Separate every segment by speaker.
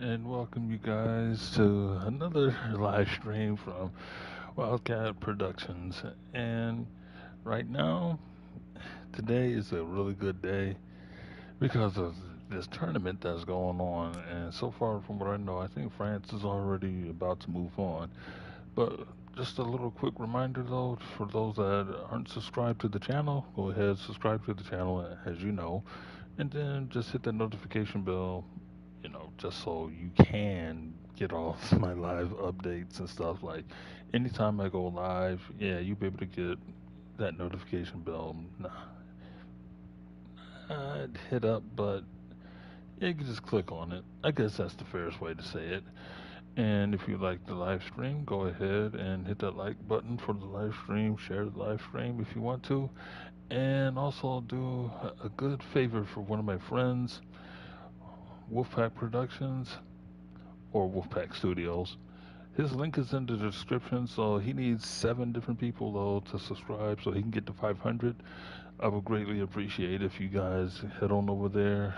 Speaker 1: and welcome you guys to another live stream from Wildcat Productions. And right now, today is a really good day because of this tournament that's going on. And so far, from what I know, I think France is already about to move on. But just a little quick reminder though, for those that aren't subscribed to the channel, go ahead, subscribe to the channel as you know, and then just hit the notification bell, just so you can get all my live updates and stuff. Like anytime I go live, yeah, you'll be able to get that notification bell. I'd hit up, but yeah, you can just click on it. I guess that's the fairest way to say it. And if you like the live stream, go ahead and hit that like button for the live stream. Share the live stream if you want to. And also do a good favor for one of my friends, Wolfpack Productions or Wolfpack Studios. His link is in the description, so he needs 7 different people though to subscribe so he can get to 500. I would greatly appreciate if you guys head on over there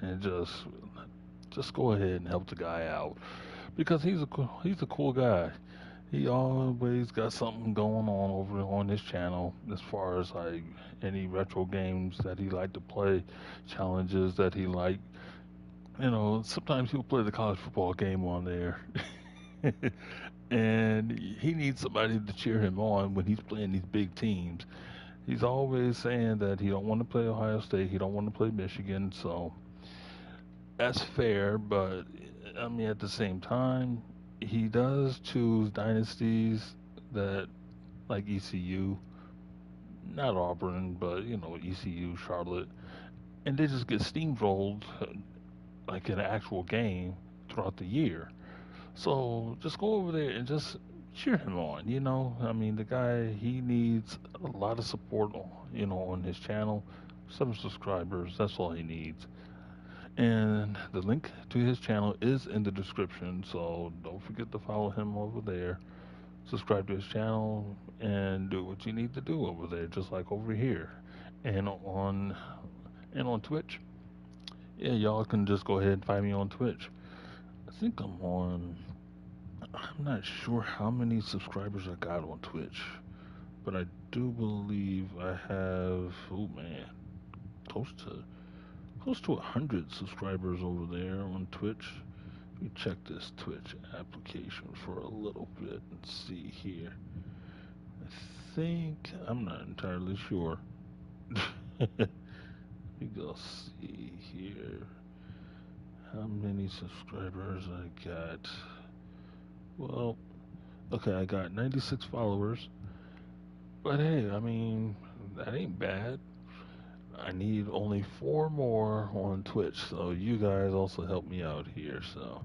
Speaker 1: and just go ahead and help the guy out because he's a cool guy. He always got something going on over on his channel as far as like any retro games that he like to play, challenges that he like. Sometimes he'll play the college football game on there. And he needs somebody to cheer him on when he's playing these big teams. He's always saying that he don't want to play Ohio State, he don't want to play Michigan, so that's fair, but I mean at the same time, he does choose dynasties that like ECU, not Auburn, but ECU, Charlotte, and they just get steamrolled like an actual game throughout the year. So just go over there and just cheer him on. I mean, the guy, he needs a lot of support, on his channel. 7 subscribers, that's all he needs. And the link to his channel is in the description, so don't forget to follow him over there. Subscribe to his channel and do what you need to do over there, just like over here. And on Twitch. Yeah, y'all can just go ahead and find me on Twitch. I think I'm not sure how many subscribers I got on Twitch, but I do believe I have, oh man, close to close to 100 subscribers over there on Twitch. Let me check this Twitch application for a little bit and see here. I think I'm not entirely sure. Let me go see here how many subscribers I got. Well, okay, I got 96 followers. But hey, I mean, that ain't bad. I need only 4 more on Twitch, so you guys also help me out here. So,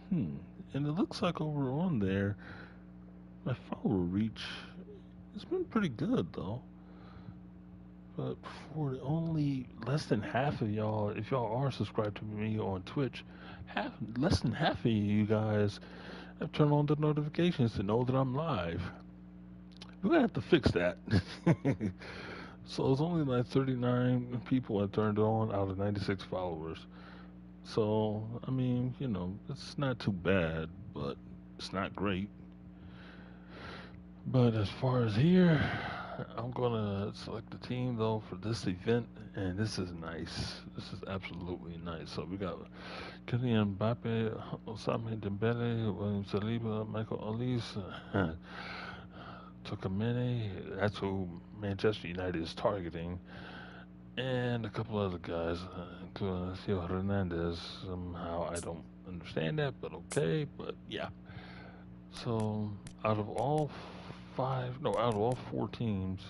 Speaker 1: hmm. And it looks like over on there, my follower reach has been pretty good though. But for only less than half of y'all, if y'all are subscribed to me on Twitch, less than half of you guys have turned on the notifications to know that I'm live. We're gonna have to fix that. So it's only like 39 people I turned on out of 96 followers. So, I mean, it's not too bad, but it's not great. But as far as here, I'm gonna select the team though for this event, and this is nice. This is absolutely nice. So we got Kylian Mbappe, Ousmane Dembele, William Saliba, Michael Olise, Tokamene. That's who Manchester United is targeting. And a couple other guys, including Theo Hernandez. Somehow I don't understand that, but okay. But yeah. So out of all out of all 4 teams,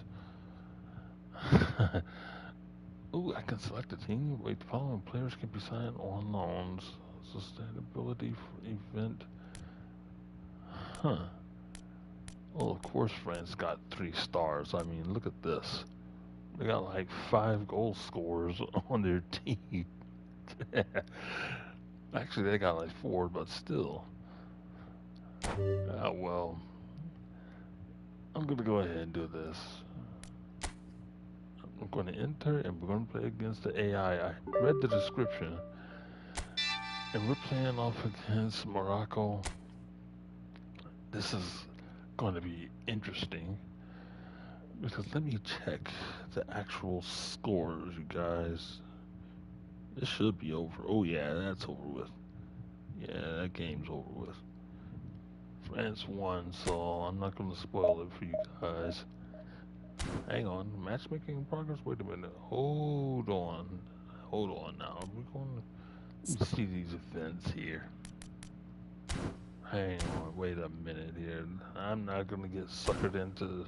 Speaker 1: ooh, I can select a team. Wait, the following players can be signed on loans. Sustainability for event. Huh. Well, of course, France got 3 stars. I mean, look at this. They got like 5 goal scorers on their team. Actually, they got like 4, but still. Well, I'm gonna go ahead and do this. We're going to enter and we're going to play against the AI. I read the description. And we're playing off against Morocco. This is going to be interesting. Because let me check the actual scores, you guys. This should be over. Oh yeah, that's over with. Yeah, that game's over with. France won, so I'm not going to spoil it for you guys. Hang on, matchmaking in progress? Wait a minute. Hold on now. We're going to see these events here. Hang on, wait a minute here. I'm not going to get suckered into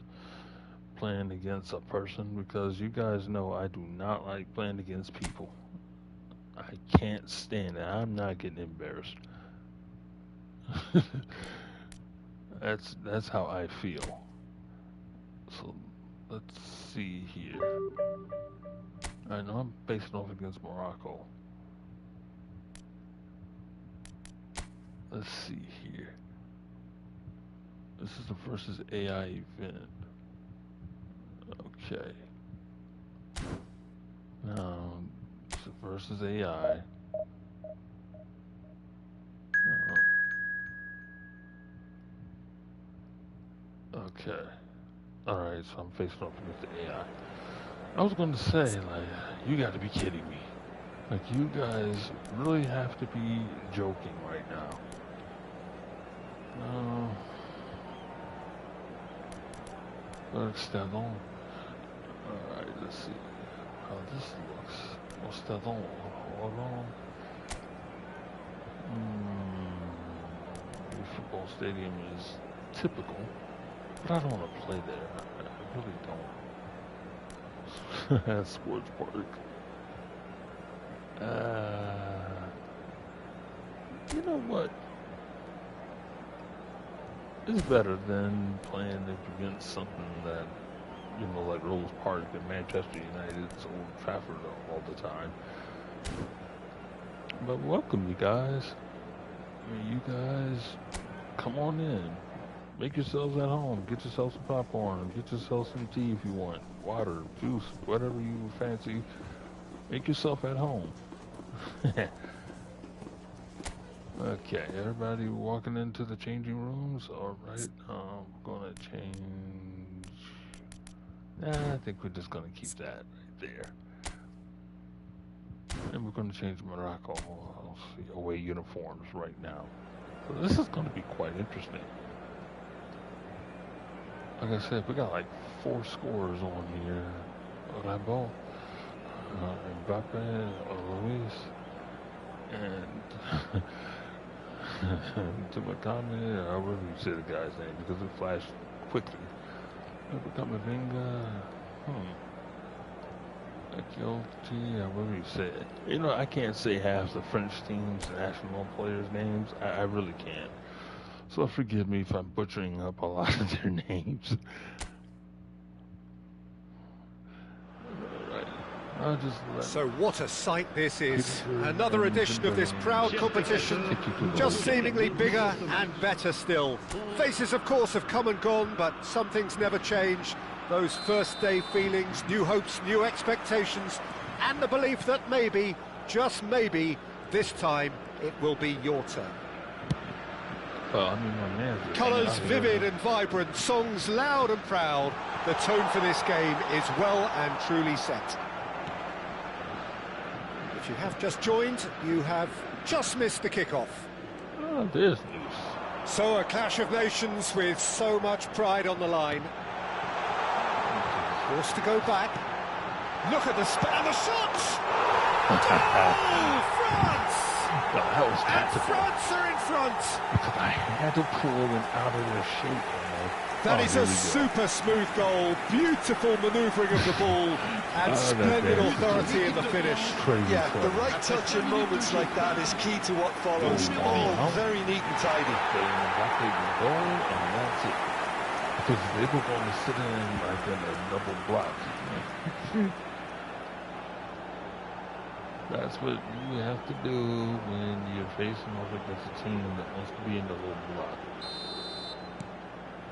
Speaker 1: playing against a person because you guys know I do not like playing against people. I can't stand it. I'm not getting embarrassed. That's how I feel. So let's see here. I know I'm facing off against Morocco. Let's see here. This is the versus AI event. Okay. Now, it's the versus AI. Okay. Alright, so I'm facing off against the AI. I was going to say, like, you got to be kidding me. Like, you guys really have to be joking right now. Stallone. Alright, let's see how this looks. Oh, Stallone. Hold on. The football stadium is typical, but I don't want to play there. I really don't. Sports park. You know what? It's better than playing against something that, you know, like Rose Park and Manchester United's Old Trafford all the time. But welcome, you guys. I mean, you guys, come on in. Make yourselves at home. Get yourself some popcorn. Get yourself some tea if you want. Water, juice, whatever you fancy. Make yourself at home. Okay, everybody walking into the changing rooms. All right, we're gonna change. I think we're just gonna keep that right there. And we're gonna change Morocco away uniforms right now. So this is gonna be quite interesting. Like I said, we got like 4 scores on here. Rambo, Mbappe, Luis, and to my comment, I wouldn't even say the guy's name because it flashed quickly. Kamavinga, Guilty, I wouldn't even say it. You know, I can't say half the French team's national players' names. I really can't. So forgive me if I'm butchering up a lot of their names.
Speaker 2: So what a sight this is. Another edition of this proud competition, just seemingly bigger and better still. Faces, of course, have come and gone, but some things never change. Those first day feelings, new hopes, new expectations, and the belief that maybe, just maybe, this time it will be your turn. Colours vivid and vibrant, songs loud and proud. The tone for this game is well and truly set. If you have just joined, you have just missed the kickoff.
Speaker 1: Oh, there's news.
Speaker 2: So a clash of nations with so much pride on the line. Forced to go back. Look at the shots! Oh, France!
Speaker 1: Well, that was tactical.
Speaker 2: And France are in front!
Speaker 1: Because I had to pull them out of their shape.
Speaker 2: That is a super smooth goal, beautiful manoeuvring of the ball, and splendid authority in the finish.
Speaker 3: Yeah, the right touch in moments like that is key to what follows. All very neat and tidy.
Speaker 1: And that's it. Because they were going to sit in like in a double block. That's what you have to do when you're facing off against a team that wants to be in the little block.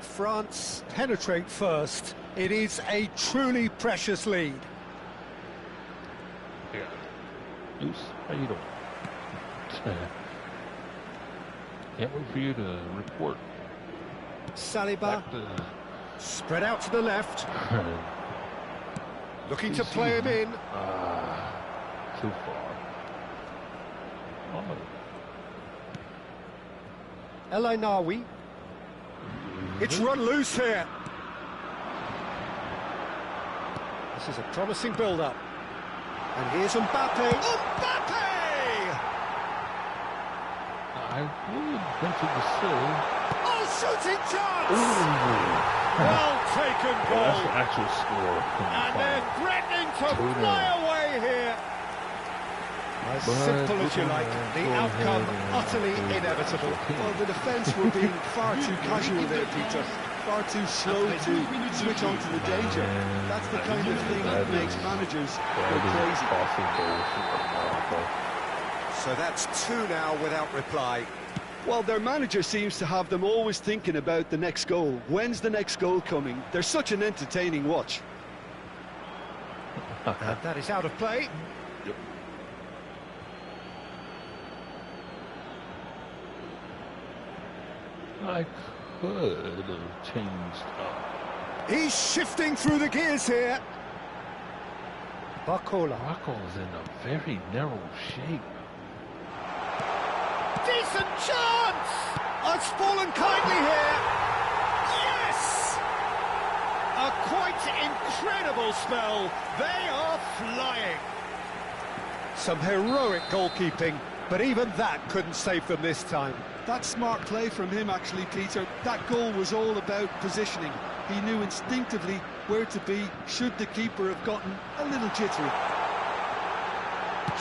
Speaker 2: France penetrate first. It is a truly precious lead.
Speaker 1: Deuce, how you doing? Can't wait for you to report.
Speaker 2: Saliba, spread out to the left. Looking to play him in.
Speaker 1: Too far. Oh.
Speaker 2: El Ainawi. It's run loose here. This is a promising build-up. And here's Mbappe. Mbappe!
Speaker 1: I would venture to say...
Speaker 2: Oh, shooting chance!
Speaker 1: Ooh.
Speaker 2: Well taken goal.
Speaker 1: That's the actual score.
Speaker 2: And they're threatening to fly away here. As simple as you like, the outcome utterly inevitable.
Speaker 3: Well, the defence were being far too casual there, Peter. Far too slow to switch on to the danger. That's the kind of thing that makes managers go crazy.
Speaker 2: So that's 2 now without reply.
Speaker 3: Well, their manager seems to have them always thinking about the next goal. When's the next goal coming? They're such an entertaining watch.
Speaker 2: And that is out of play.
Speaker 1: Yep. I could have changed up.
Speaker 2: He's shifting through the gears here. Barcola.
Speaker 1: Barcola's in a very narrow shape.
Speaker 2: Decent chance! Oh, it's fallen kindly here. Yes! A quite incredible spell. They are flying. Some heroic goalkeeping, but even that couldn't save them this time.
Speaker 3: That's smart play from him, actually, Peter. That goal was all about positioning. He knew instinctively where to be should the keeper have gotten a little jittery.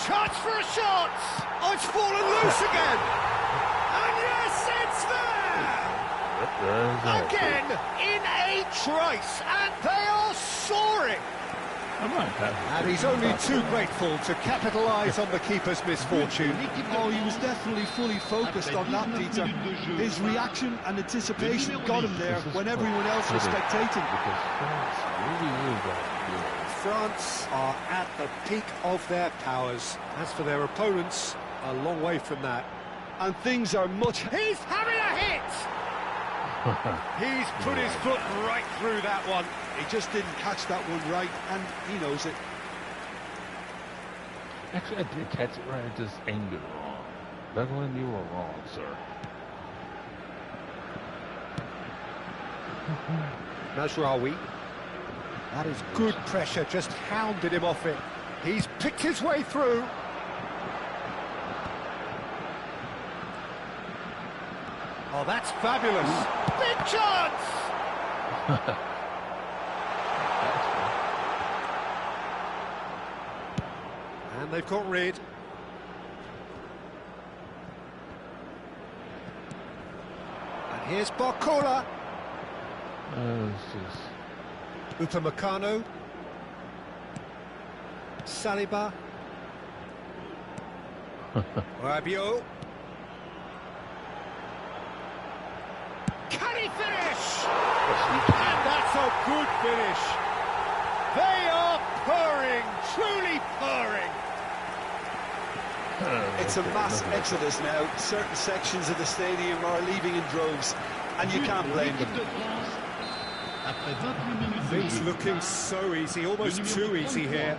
Speaker 2: Chance for a shot! Oh, it's fallen loose again! And yes, it's there! Again, in a trice, and they are soaring! And he's only too grateful to capitalise on the keeper's misfortune.
Speaker 3: Oh, he was definitely fully focused on that, Peter. His reaction and anticipation got him there when everyone else was spectating.
Speaker 2: France are at the peak of their powers. As for their opponents, a long way from that.
Speaker 3: And things are much...
Speaker 2: He's having a hit! He's put his foot right through that one.
Speaker 3: He just didn't catch that one right, and he knows it.
Speaker 1: Actually, I did catch it right, I just aimed it wrong. Beglin, you were wrong, sir.
Speaker 2: Mazraoui. That is good pressure, just hounded him off it. He's picked his way through. Oh, that's fabulous. Big chance! And they've got rid. And here's Barcola. Upamecano. Saliba. Rabiot. Can he finish? And that's a good finish. They are purring, truly purring.
Speaker 3: It's a mass exodus now. Certain sections of the stadium are leaving in droves, and you can't blame them.
Speaker 2: Things looking so easy, almost too easy here.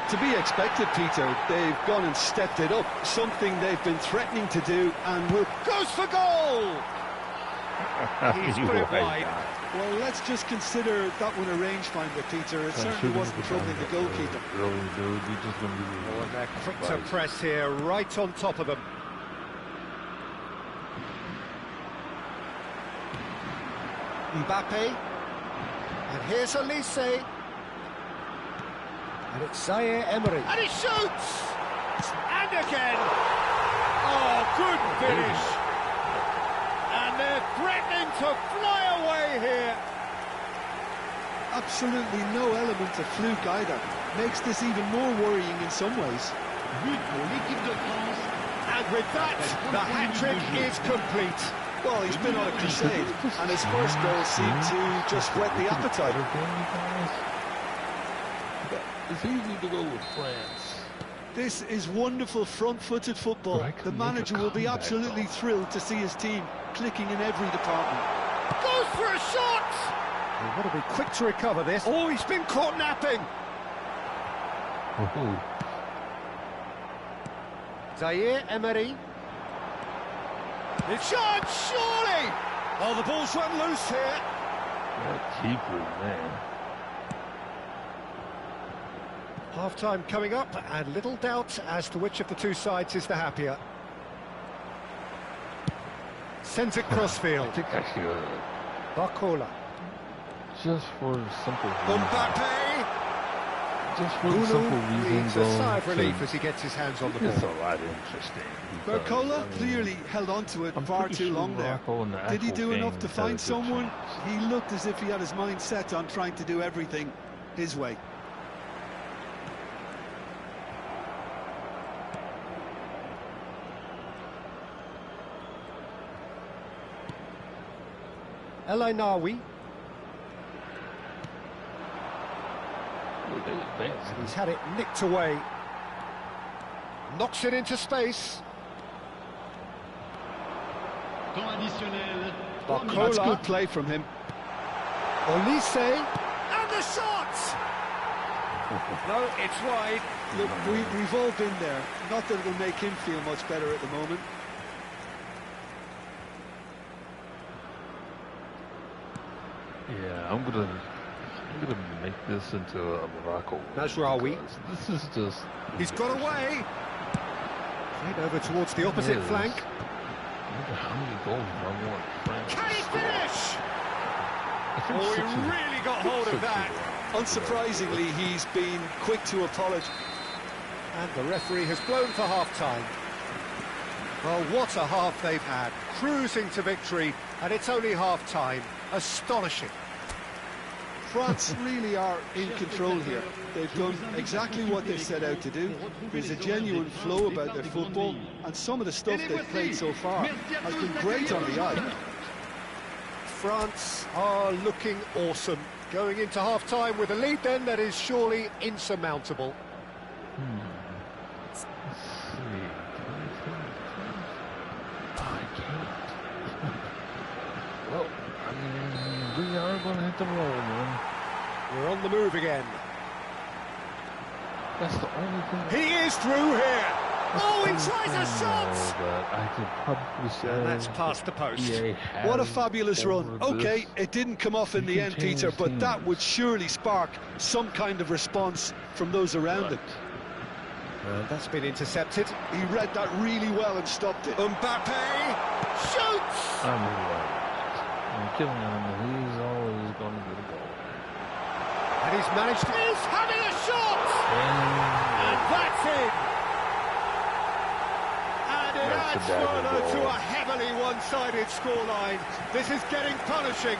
Speaker 3: To be expected, Peter. They've gone and stepped it up, something they've been threatening to do, and will...
Speaker 2: Goes for goal! He's put it wide.
Speaker 3: Well, let's just consider that one a rangefinder, Peter. It certainly wasn't troubling the goalkeeper.
Speaker 2: Oh, and they're quick to press here, right on top of them. Mbappe. And here's Elise. And it's Zaire Emery. And he shoots! And again! Oh, good finish! And they're threatening to fly away here.
Speaker 3: Absolutely no element of fluke either. Makes this even more worrying in some ways.
Speaker 2: And with that, the hat-trick is complete.
Speaker 3: Well, he's been on a crusade, and his first goal seemed to just whet the appetite.
Speaker 1: It's easy to go with France.
Speaker 3: This is wonderful front-footed football. The manager will be absolutely thrilled to see his team clicking in every department.
Speaker 2: Goes for a shot! They've got to be quick to recover this. Oh, he's been caught napping! Zaire Emery. It's shot, surely! Oh, the ball's run loose here.
Speaker 1: That keeper, man.
Speaker 2: Half-time coming up, and little doubt as to which of the two sides is the happier. Sends it crossfield.
Speaker 1: I think I should.
Speaker 2: Barcola.
Speaker 1: Just for the simple reason.
Speaker 2: Mbappe!
Speaker 1: Just for the simple reason,
Speaker 2: Needs a sigh of relief as he gets his hands on the
Speaker 1: It's a
Speaker 2: ball.
Speaker 1: lot interesting.
Speaker 3: Barcola clearly held on to it far too long there. Did he do enough to find someone? He looked as if he had his mind set on trying to do everything his way.
Speaker 2: El Ainawi. He's had it nicked away. Knocks it into space. Barcola.
Speaker 3: That's good play from him.
Speaker 2: Olise. And the shot! No, it's wide.
Speaker 3: Look, we've all been there. Not that it'll make him feel much better at the moment.
Speaker 1: Yeah, I'm gonna make this into a Morocco.
Speaker 2: Mazraoui.
Speaker 1: This is just.
Speaker 2: He's got away. Played over towards the opposite flank.
Speaker 1: I wonder how many goals I want France.
Speaker 2: Can he finish? Oh, he really got hold of that.
Speaker 3: Unsurprisingly, he's been quick to apologise.
Speaker 2: And the referee has blown for half-time. Well, what a half they've had. Cruising to victory, and it's only half-time. Astonishing.
Speaker 3: France really are in control here. They've done exactly what they set out to do. There's a genuine flow about their football, and some of the stuff they've played so far has been great on the eye.
Speaker 2: France are looking awesome. Going into half-time with a lead then that is surely insurmountable.
Speaker 1: Let's see. I can't. Well, I mean, we are going to hit the roll, man.
Speaker 2: We're on the move again.
Speaker 1: That's the only thing.
Speaker 2: He is through here. Oh, he tries a shot.
Speaker 1: But I could probably say
Speaker 2: And that's past the post.
Speaker 3: What a fabulous run. Okay, it didn't come off in the end, Peter, but that would surely spark some kind of response from those around it.
Speaker 2: And that's been intercepted.
Speaker 3: He read that really well and stopped it.
Speaker 2: Mbappe shoots.
Speaker 1: I'm killing him. He's always going to get a goal.
Speaker 2: And he's managed to... He's having a shot! And that's it! And it adds further to a heavily one-sided scoreline. This is getting punishing.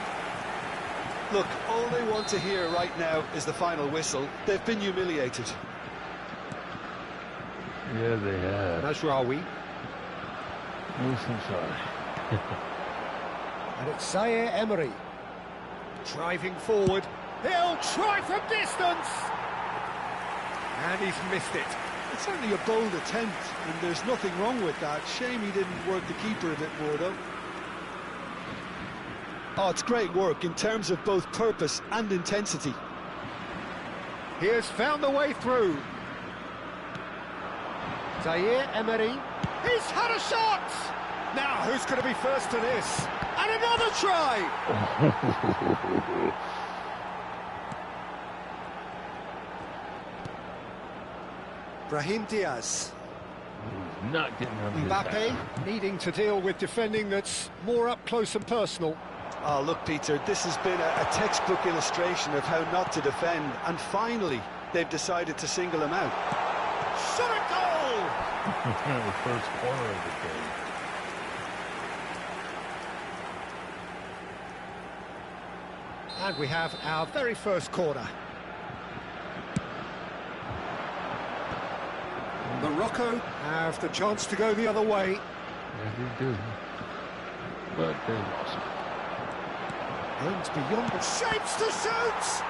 Speaker 3: Look, all they want to hear right now is the final whistle. They've been humiliated.
Speaker 1: Yeah, they have.
Speaker 2: Mazraoui.
Speaker 1: I'm sorry.
Speaker 2: And it's Zaire Emery. Driving forward. He'll try from distance! And he's missed it.
Speaker 3: It's certainly a bold attempt, and there's nothing wrong with that. Shame he didn't work the keeper a bit more, though. Oh, it's great work in terms of both purpose and intensity.
Speaker 2: He has found the way through. Zaire Emery. He's had a shot! Now, who's going to be first to this? And another try! Brahim Diaz.
Speaker 1: Not getting on his
Speaker 2: Mbappe
Speaker 1: back.
Speaker 2: needing to deal with defending that's more up close and personal.
Speaker 3: Oh, look, Peter, this has been a textbook illustration of how not to defend, and finally, they've decided to single him out.
Speaker 2: Shot a goal!
Speaker 1: The first corner of the game.
Speaker 2: And we have our very first corner. Morocco have the chance to go the other way.
Speaker 1: Yeah, they do. But they lost.
Speaker 2: Aims beyond the shapes to shoot!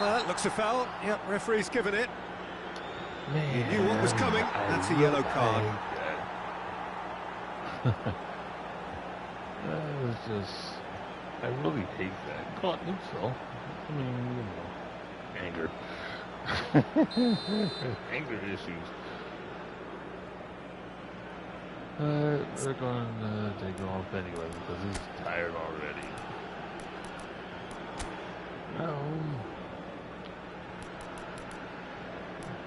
Speaker 2: Well, that looks a foul. Yep, referee's given it.
Speaker 1: Man,
Speaker 2: He knew what was coming. That's a yellow card.
Speaker 1: It's just, I really hate that. Caught himself. I mean, anger. Anger issues. They're going to take him off anyway because he's tired already.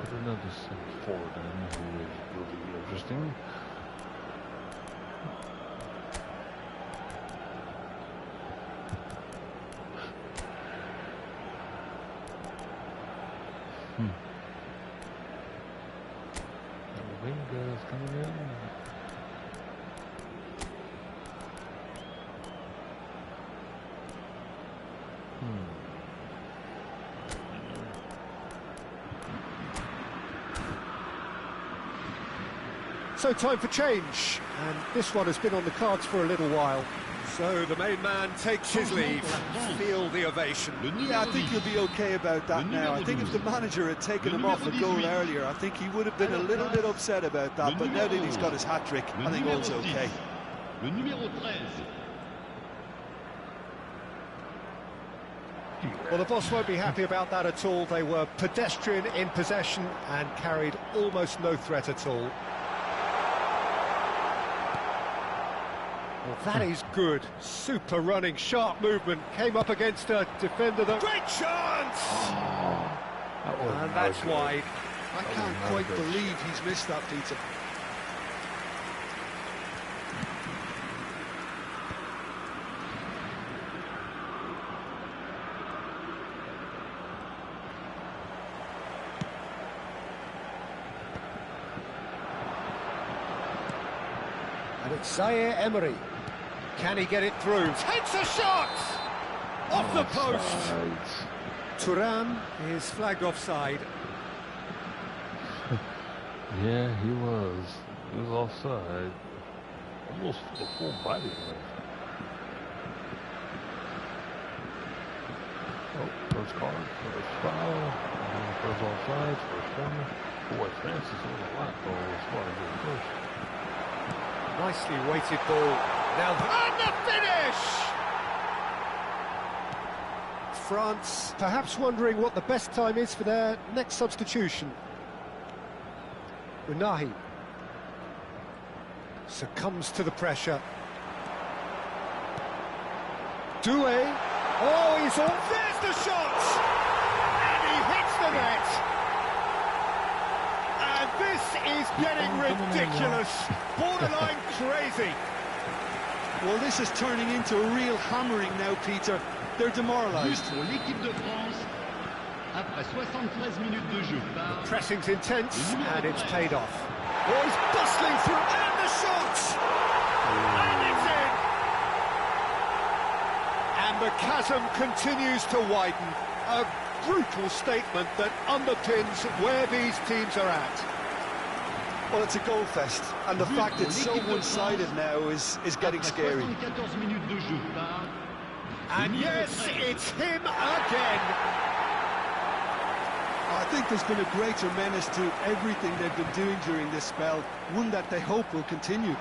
Speaker 1: Put another center forward in who is really interesting. The winger is coming in.
Speaker 2: So time for change, and this one has been on the cards for a little while. So the main man takes his leave. Feel the ovation.
Speaker 3: Yeah, I think he'll be okay about that now. I think if the manager had taken him off a goal earlier, I think he would have been a little bit upset about that, but now that he's got his hat-trick, I think all's okay.
Speaker 2: Well, the boss won't be happy about that at all. They were pedestrian in possession and carried almost no threat at all. Well, that is good. Super running, sharp movement. Came up against a defender that... Great chance! And that's wide.
Speaker 3: I can't quite believe he's missed that, Peter.
Speaker 2: And it's Zaire Emery. Can he get it through? Takes a shot! Off the post! Thuram is flagged offside.
Speaker 1: Yeah, he was. He was offside. Almost a full body left. Oh, first card, first foul, first offside, first corner. Boy, Francis was a lot though as far as the first.
Speaker 2: Nicely weighted ball. Now, and the finish! France perhaps wondering what the best time is for their next substitution. Unahi succumbs to the pressure. Doué. Oh, he's on. There's the shot! And he hits the net! And this is getting ridiculous. Borderline crazy.
Speaker 3: Well, this is turning into a real hammering now, Peter. They're demoralised.
Speaker 4: Pour l'équipe de France après 73 minutes de jeu.
Speaker 2: The pressing's intense and it's paid off. Oh, he's bustling through and the shot! And it's in! And the chasm continues to widen. A brutal statement that underpins where these teams are at.
Speaker 3: Well, it's a goal fest, and the fact it's so one-sided now is getting scary.
Speaker 2: And yes, it's him again.
Speaker 3: I think there's been a greater menace to everything they've been doing during this spell, one that they hope will continue.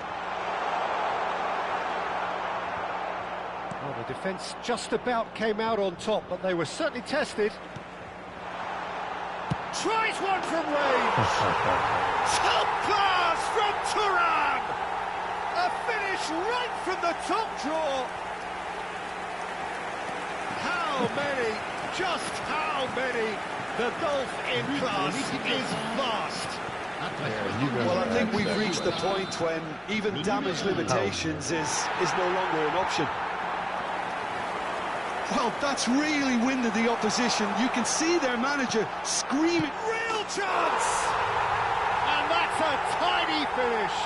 Speaker 2: Well, the defence just about came out on top, but they were certainly tested. Tries one from range. Top class from Thuram. A finish right from the top draw. How many? Just how many? The gulf in class is vast.
Speaker 3: Well, I think we've reached the point when even damage limitations is no longer an option. Well, that's really winded the opposition. You can see their manager screaming.
Speaker 2: Real chance! And that's a tiny finish.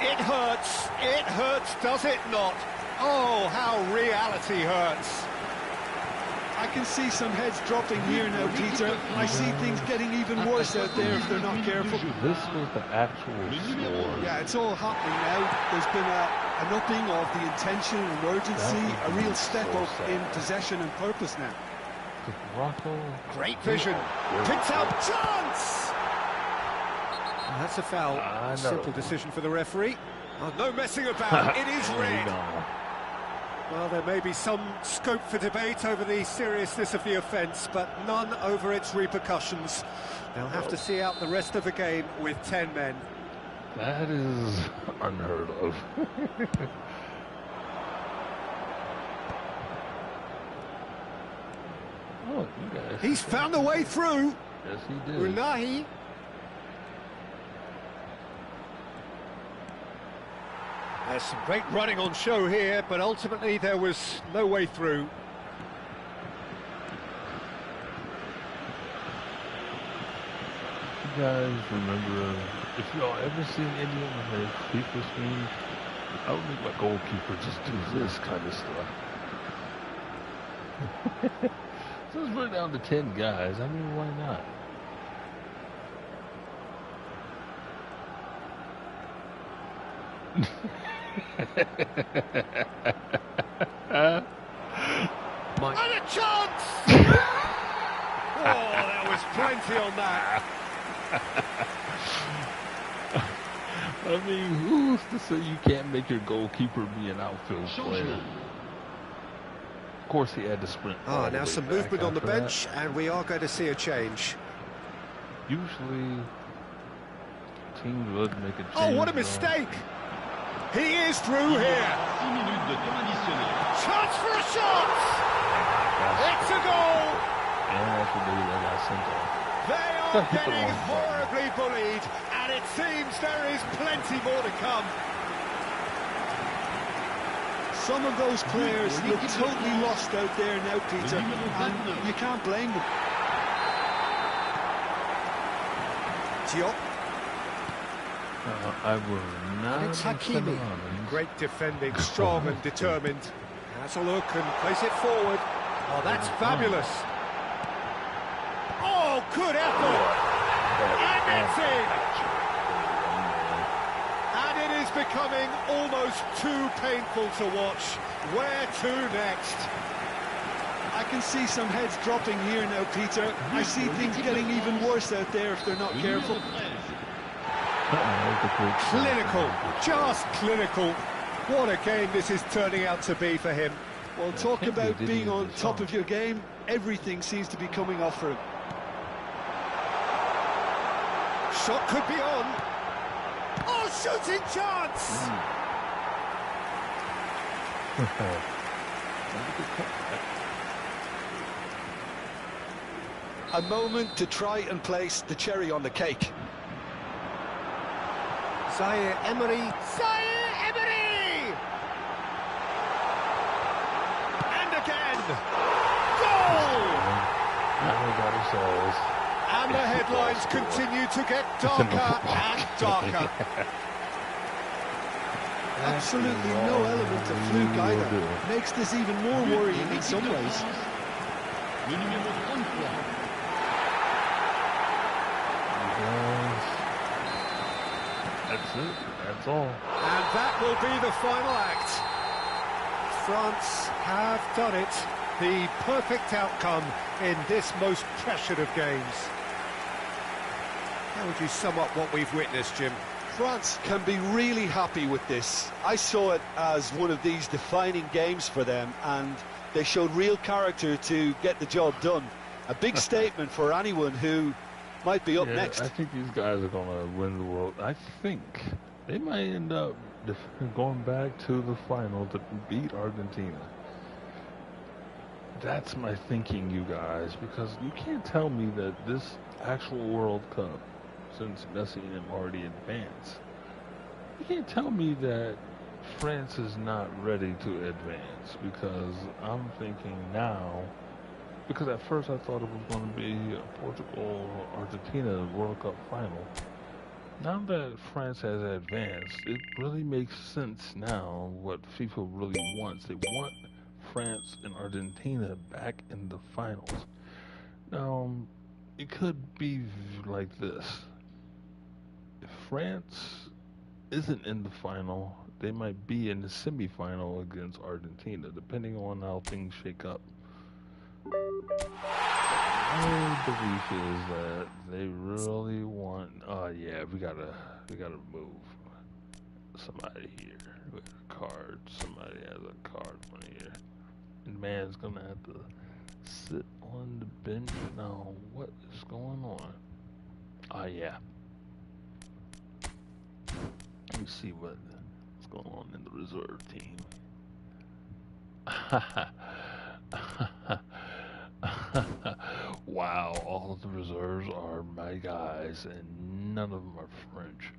Speaker 2: It hurts, does it not? Oh, how reality hurts.
Speaker 3: I can see some heads dropping here now, Peter. I see things getting even worse out there if they're not careful.
Speaker 1: This was the actual score.
Speaker 3: Yeah, it's all happening now. There's been an upping of the intention and urgency, a real step up in possession and purpose now.
Speaker 1: Morocco.
Speaker 2: Great vision. Picks out chance. And that's a foul. Simple decision for the referee. Oh, no messing about. It is red. Well, there may be some scope for debate over the seriousness of the offence, but none over its repercussions. They'll have to see out the rest of the game with 10 men.
Speaker 1: That is unheard of. Oh, you guys.
Speaker 2: He's found a way through.
Speaker 1: Yes, he did.
Speaker 2: Unahi. There's some great running on show here, but ultimately there was no way through.
Speaker 1: You guys remember, if y'all ever seen any of my FIFA streams, I would make my goalkeeper just do this kind of stuff. So let's put it down to 10 guys. I mean, why not?
Speaker 2: And a chance! Oh, there was plenty on that.
Speaker 1: I mean, who's to say you can't make your goalkeeper be an outfield player? Of course, he had to sprint.
Speaker 2: Ah, now some movement on the bench, and we are going to see a change.
Speaker 1: Usually, teams would make a change.
Speaker 2: Oh, what a mistake! He is through here. Chance for a shot! It's a goal!
Speaker 1: And that's what they got sent off.
Speaker 2: They are getting horribly bullied, and it seems there is plenty more to come.
Speaker 3: Some of those players look totally lost out there now, Peter, and you can't blame them.
Speaker 2: Diop.
Speaker 1: I will not.
Speaker 2: It's Hakimi. Great defending, strong and determined. Has a look and plays it forward. Oh, that's fabulous. Oh, good effort. And it's in. And it is becoming almost too painful to watch. Where to next?
Speaker 3: I can see some heads dropping here now, Peter. I see things getting even worse out there if they're not careful.
Speaker 2: Clinical, just clinical. What a game this is turning out to be for him.
Speaker 3: Well, talk about being on top of your game. Everything seems to be coming off for him.
Speaker 2: Shot could be on. Oh, shooting chance!
Speaker 3: A moment to try and place the cherry on the cake.
Speaker 2: Zaire Emery. Zaire Emery! And again! Goal!
Speaker 1: Now we got ourselves.
Speaker 2: And the headlines continue to get darker and darker.
Speaker 3: Absolutely no element of fluke either. Makes this even more worrying in some ways.
Speaker 1: That's it. That's all.
Speaker 2: And that will be the final act. France have done it. The perfect outcome in this most pressured of games. How would you sum up what we've witnessed, Jim?
Speaker 3: France can be really happy with this. I saw it as one of these defining games for them, and they showed real character to get the job done. A big statement for anyone who might be up next.
Speaker 1: I think these guys are going to win the world. I think they might end up going back to the final to beat Argentina. That's my thinking, you guys, because you can't tell me that this actual World Cup, since Messi and him already advanced, you can't tell me that France is not ready to advance, because I'm thinking now, because at first I thought it was going to be a Portugal-Argentina World Cup final. Now that France has advanced, it really makes sense now what FIFA really wants. They want France and Argentina back in the finals. Now, it could be like this. If France isn't in the final, they might be in the semifinal against Argentina, depending on how things shake up. My belief is that they really want. Yeah, we gotta move somebody here with a card. Somebody has a card one here. And man's gonna have to sit on the bench now. What is going on? Yeah. Let me see what's going on in the reserve team. Wow, all of the reserves are my guys, and none of them are French.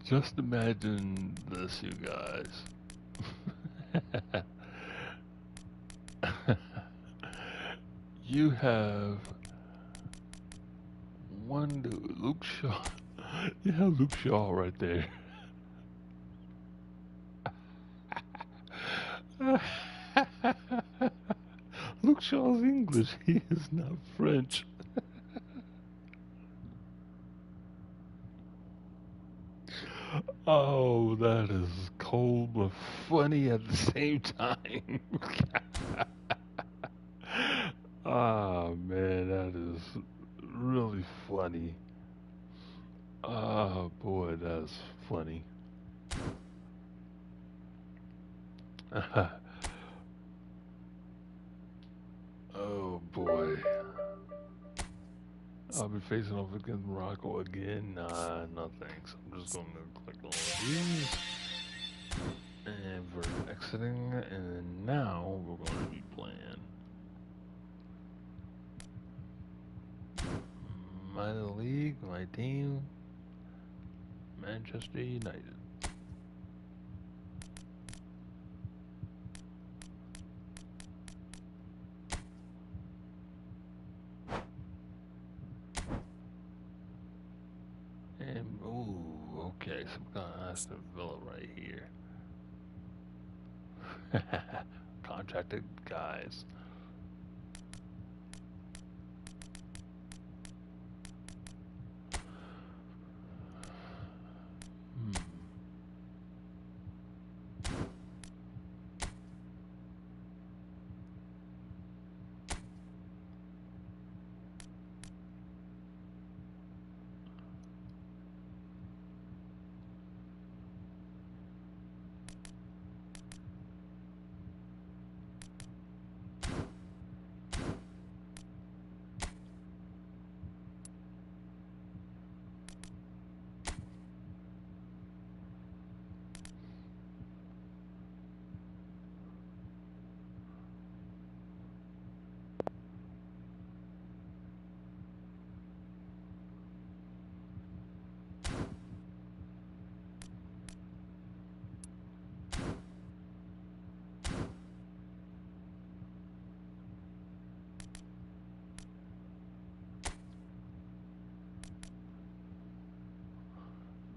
Speaker 1: Just imagine this, you guys. You have one dude, Luke Shaw. You have Luke Shaw right there. Luke Shaw's English. He is not French. Oh, that is cold but funny at the same time. Oh, man, that is really funny. Oh, boy, that's funny. Oh, boy. I'll be facing off against Morocco again. Nah, no thanks. I'm just going to click on these. And we're exiting. And now we're going to be playing my league, my team, Manchester United. And, ooh, okay, some kind of Aston Villa right here. Contracted guys.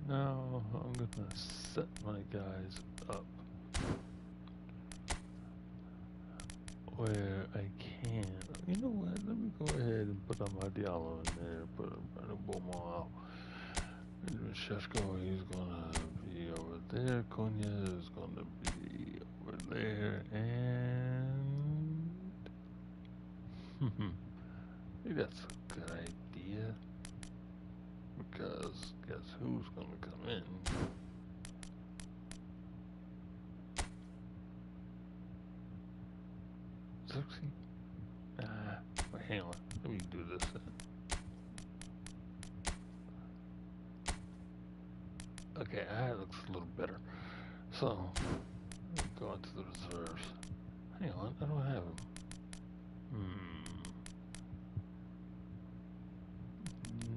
Speaker 1: Now I'm gonna set my guys up where I can. You know what? Let me go ahead and put on my Diallo in there. Put a Beaumont out. And Sheshko, he's gonna be over there. Cunha is gonna be over there, and maybe that's a good idea. Because guess who's gonna come in? Zuxi? Wait, hang on. Let me do this then. Okay, that looks a little better. So, let me go into the reserves. Hang on, I don't have him.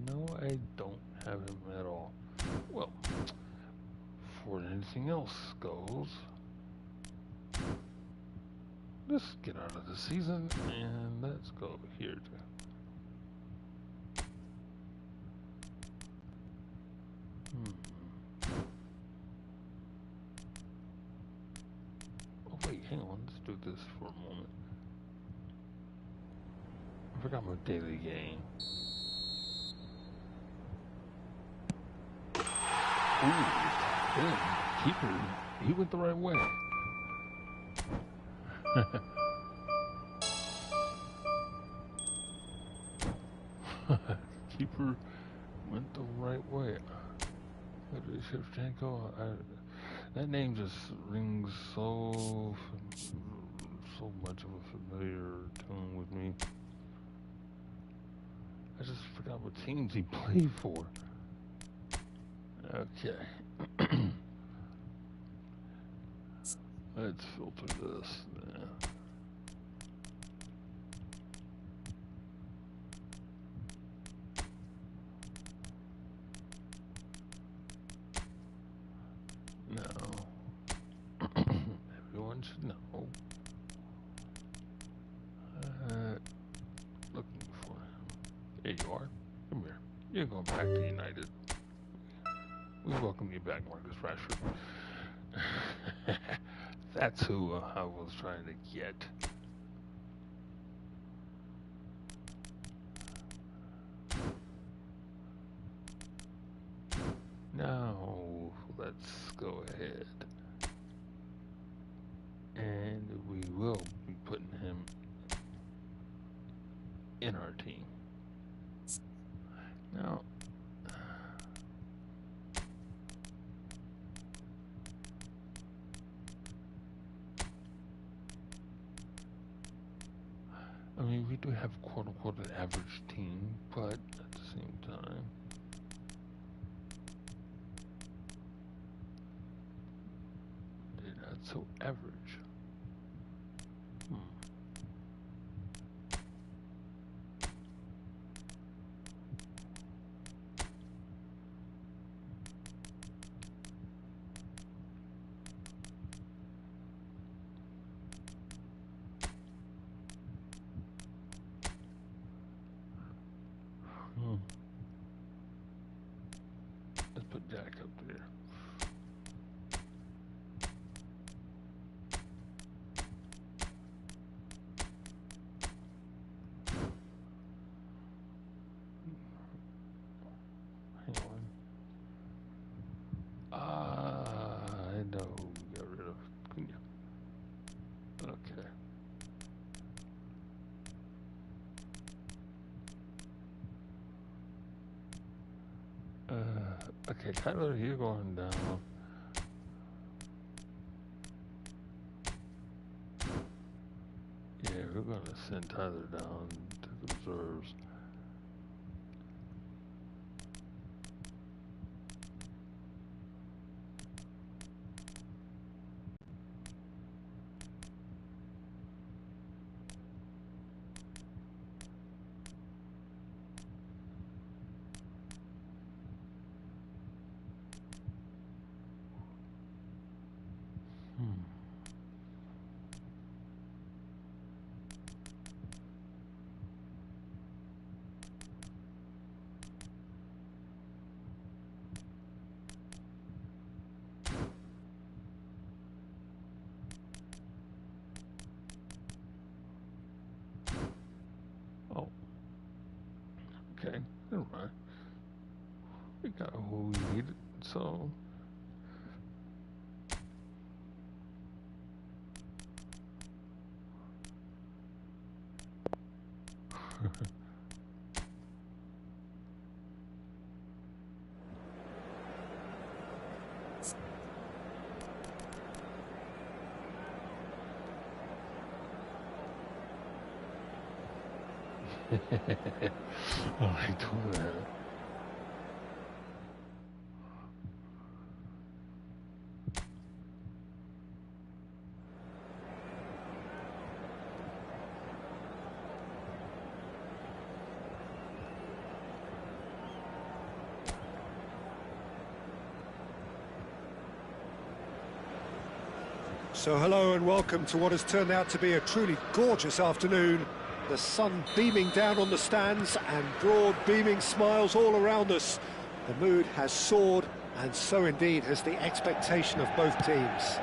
Speaker 1: No, I don't have him at all. Well, before anything else goes, let's get out of the season and let's go here to oh wait, hang on, let's do this for a moment. I forgot my daily game. Ooh, Keeper, he went the right way. Keeper went the right way. Shevchenko, that name just rings so much of a familiar tune with me. I just forgot what teams he played for. Okay. Let's filter this. No. Everyone should know. Looking for him. There you are. Come here. You're going back to United. We welcome you back, Marcus Rashford. That's who I was trying to get. Now, let's go ahead. And we will be putting him in our team. Now, I mean, we do have quote-unquote an average team, but at the same time, they're not so average. Let's put Jack up there. Hang on. I know. Got rid of Cunha. Okay. Okay, Tyler, you're going down. Yeah, we're going to send Tyler down to the reserves. Oh. Okay, never mind. We got who we needed, so... I like doing that.
Speaker 2: So hello and welcome to what has turned out to be a truly gorgeous afternoon. The sun beaming down on the stands and broad beaming smiles all around us. The mood has soared, and so indeed has the expectation of both teams.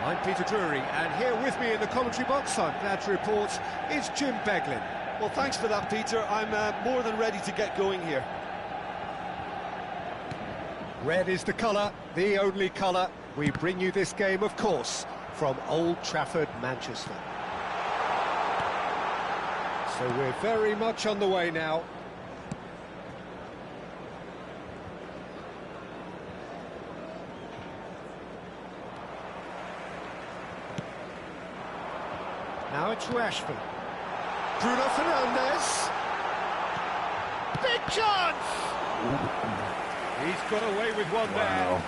Speaker 2: I'm Peter Drury, and here with me in the commentary box, I'm glad to report, is Jim Beglin.
Speaker 3: Well, thanks for that, Peter. I'm more than ready to get going here.
Speaker 2: Red is the colour, the only colour. We bring you this game, of course, from Old Trafford, Manchester. So we're very much on the way now. Now it's Rashford. Bruno Fernandes. Big chance! He's got away with one there.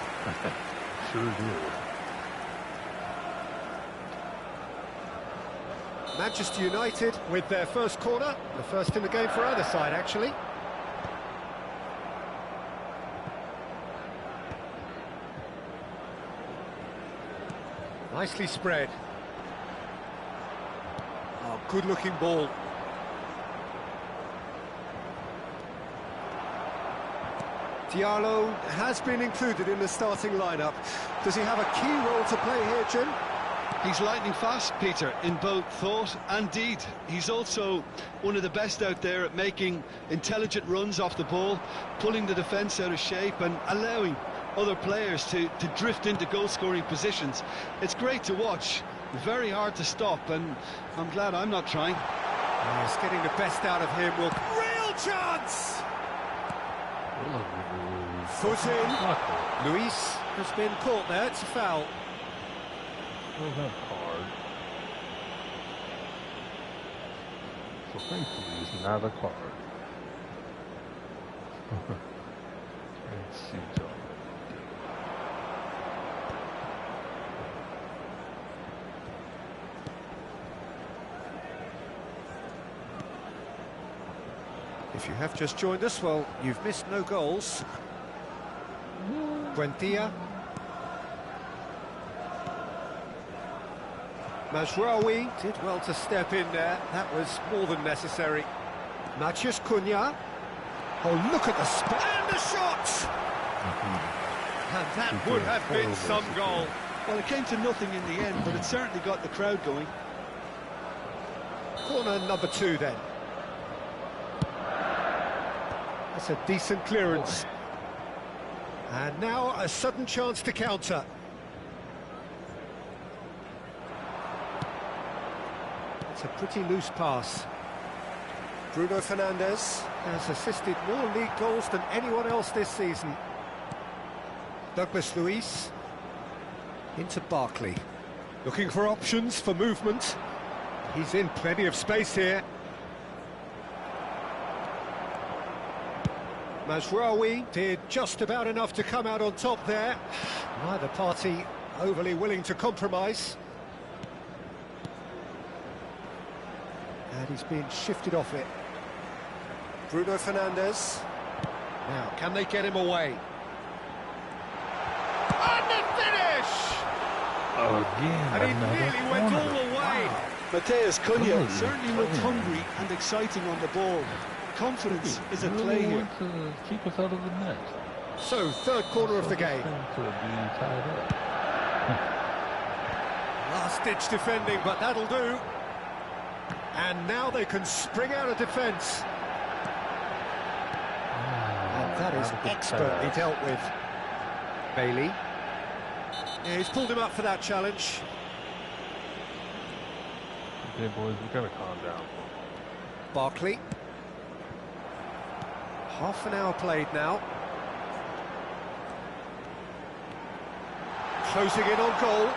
Speaker 1: Sure did.
Speaker 2: Manchester United with their first corner. The first in the game for either side, actually. Nicely spread. Oh, good-looking ball. Diallo has been included in the starting lineup. Does he have a key role to play here, Jim?
Speaker 3: He's lightning fast, Peter, in both thought and deed. He's also one of the best out there at making intelligent runs off the ball, pulling the defence out of shape and allowing other players to drift into goal-scoring positions. It's great to watch, very hard to stop, and I'm glad I'm not trying.
Speaker 2: Yes, getting the best out of him will... Real chance! Foot in. Luis has been caught there, it's a foul.
Speaker 1: Well, that card. So thankfully it's not a card. Let's see, John.
Speaker 2: If you have just joined us, well, you've missed no goals. Buendia. Mazraoui did well to step in there. That was more than necessary. Matheus Cunha. Oh, look at the spin and the shot! And that would have been some goal.
Speaker 3: Well, it came to nothing in the end, but it certainly got the crowd going.
Speaker 2: Corner number 2 then. That's a decent clearance. And now a sudden chance to counter. It's a pretty loose pass. Bruno Fernandes has assisted more league goals than anyone else this season. Douglas Luiz into Barkley. Looking for options for movement. He's in plenty of space here. Mazraoui did just about enough to come out on top there. Neither party overly willing to compromise. And he's been shifted off it. Bruno Fernandes. Now, can they get him away? And the finish!
Speaker 1: Again,
Speaker 2: and he nearly went all the way.
Speaker 1: Wow.
Speaker 3: Matheus Cunha certainly looked hungry and exciting on the ball. Confidence is at play here.
Speaker 1: To keep us out of the net.
Speaker 2: So, third corner of the game. Last-ditch defending, but that'll do. And now they can spring out of defence. And that is expertly dealt with. Bailey. Yeah, he's pulled him up for that challenge.
Speaker 1: Okay, boys, we gotta calm down.
Speaker 2: Barkley. Half an hour played now. Closing in on goal.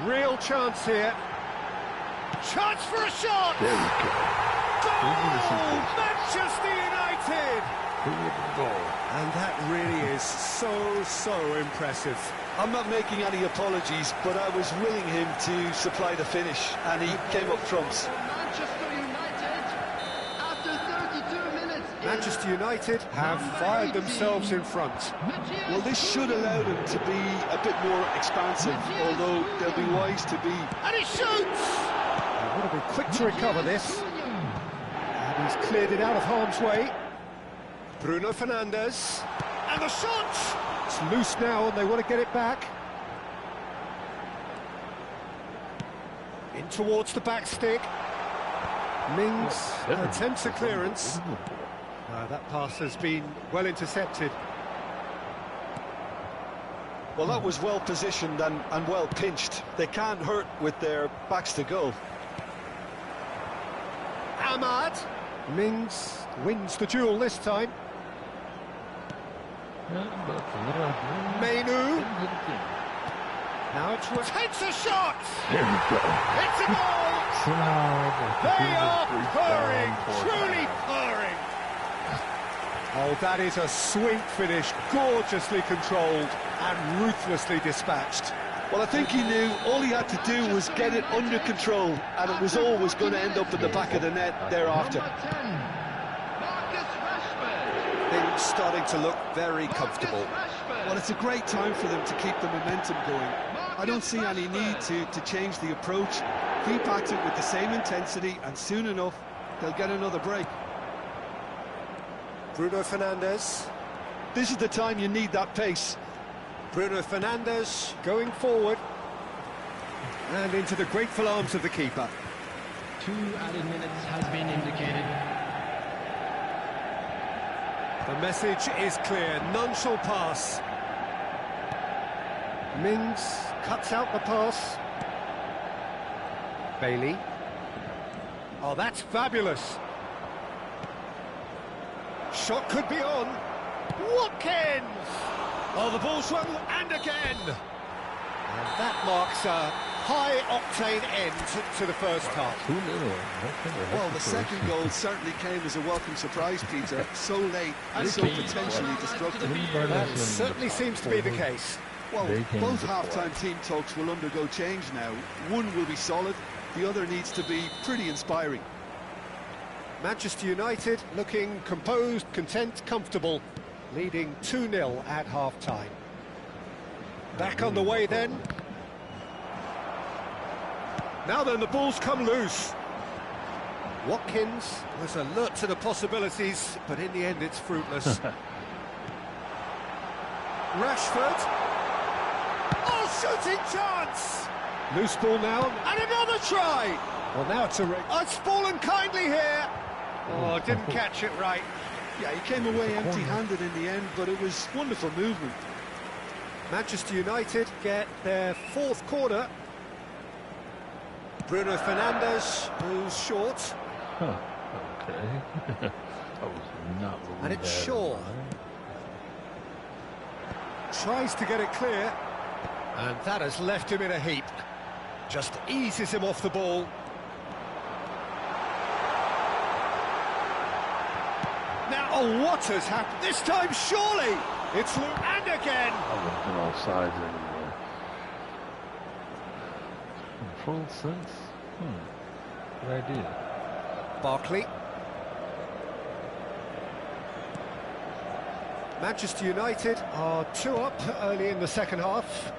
Speaker 2: Real chance here. Chance for a shot!
Speaker 1: There we go.
Speaker 2: Goal! Manchester United!
Speaker 1: Goal.
Speaker 2: And that really is so impressive.
Speaker 3: I'm not making any apologies, but I was willing him to supply the finish, and he came up trumps.
Speaker 4: Manchester United, after 32 minutes.
Speaker 2: Manchester United have fired themselves in front.
Speaker 3: Well, this should allow them to be a bit more expansive, although they'll be wise to be.
Speaker 2: And he shoots! He would have been quick to recover this. And he's cleared it out of harm's way. Bruno Fernandes. And the shot! It's loose now and they want to get it back. In towards the back stick. Mings attempts a clearance. That pass has been well intercepted.
Speaker 3: Well, that was well positioned and well pinched. They can't hurt with their backs to goal.
Speaker 2: Ahmad. Mings wins the duel this time. Mainu. Now it's takes a shot.
Speaker 1: There we go.
Speaker 2: It's a goal. They are purring, truly purring. Oh, that is a sweet finish, gorgeously controlled and ruthlessly dispatched.
Speaker 3: Well, I think he knew all he had to do was get it under control, and it was always going to end up in the back of the net thereafter.
Speaker 2: Things starting to look very comfortable.
Speaker 3: Well, it's a great time for them to keep the momentum going. I don't see any need to change the approach. Keep at it with the same intensity, and soon enough, they'll get another break.
Speaker 2: Bruno Fernandes.
Speaker 3: This is the time you need that pace.
Speaker 2: Bruno Fernandes going forward. And into the grateful arms of the keeper.
Speaker 4: 2 added minutes has been indicated.
Speaker 2: The message is clear, none shall pass. Mings cuts out the pass. Bailey. Oh, that's fabulous. Shot could be on. Watkins! Oh, the ball swung, and again! And that marks a high-octane end to the first half.
Speaker 3: Well, the second goal certainly came as a welcome surprise, Peter. So late and so potentially destructive.
Speaker 2: That certainly seems to be the case.
Speaker 3: Well, both half-time team talks will undergo change now. One will be solid, the other needs to be pretty inspiring.
Speaker 2: Manchester United looking composed, content, comfortable, leading 2-0 at half-time. Back on the way then. Now then, the ball's come loose. Watkins was alert to the possibilities, but in the end it's fruitless. Rashford. Oh, shooting chance! Loose ball now, and another try! Well, now it's it's fallen kindly here. Oh, didn't catch it right.
Speaker 3: Yeah, he came away empty-handed in the end, but it was wonderful movement.
Speaker 2: Manchester United get their 4th corner. Bruno Fernandes, who's short.
Speaker 1: Huh, okay. I was not really
Speaker 2: and it's
Speaker 1: bad
Speaker 2: Shaw. Tries to get it clear. And that has left him in a heap. Just eases him off the ball. Now, oh, what has happened? This time, surely! It's and again!
Speaker 1: I would have been offside anyway. Full sense? Good idea.
Speaker 2: Barkley. Manchester United are 2 up early in the second half.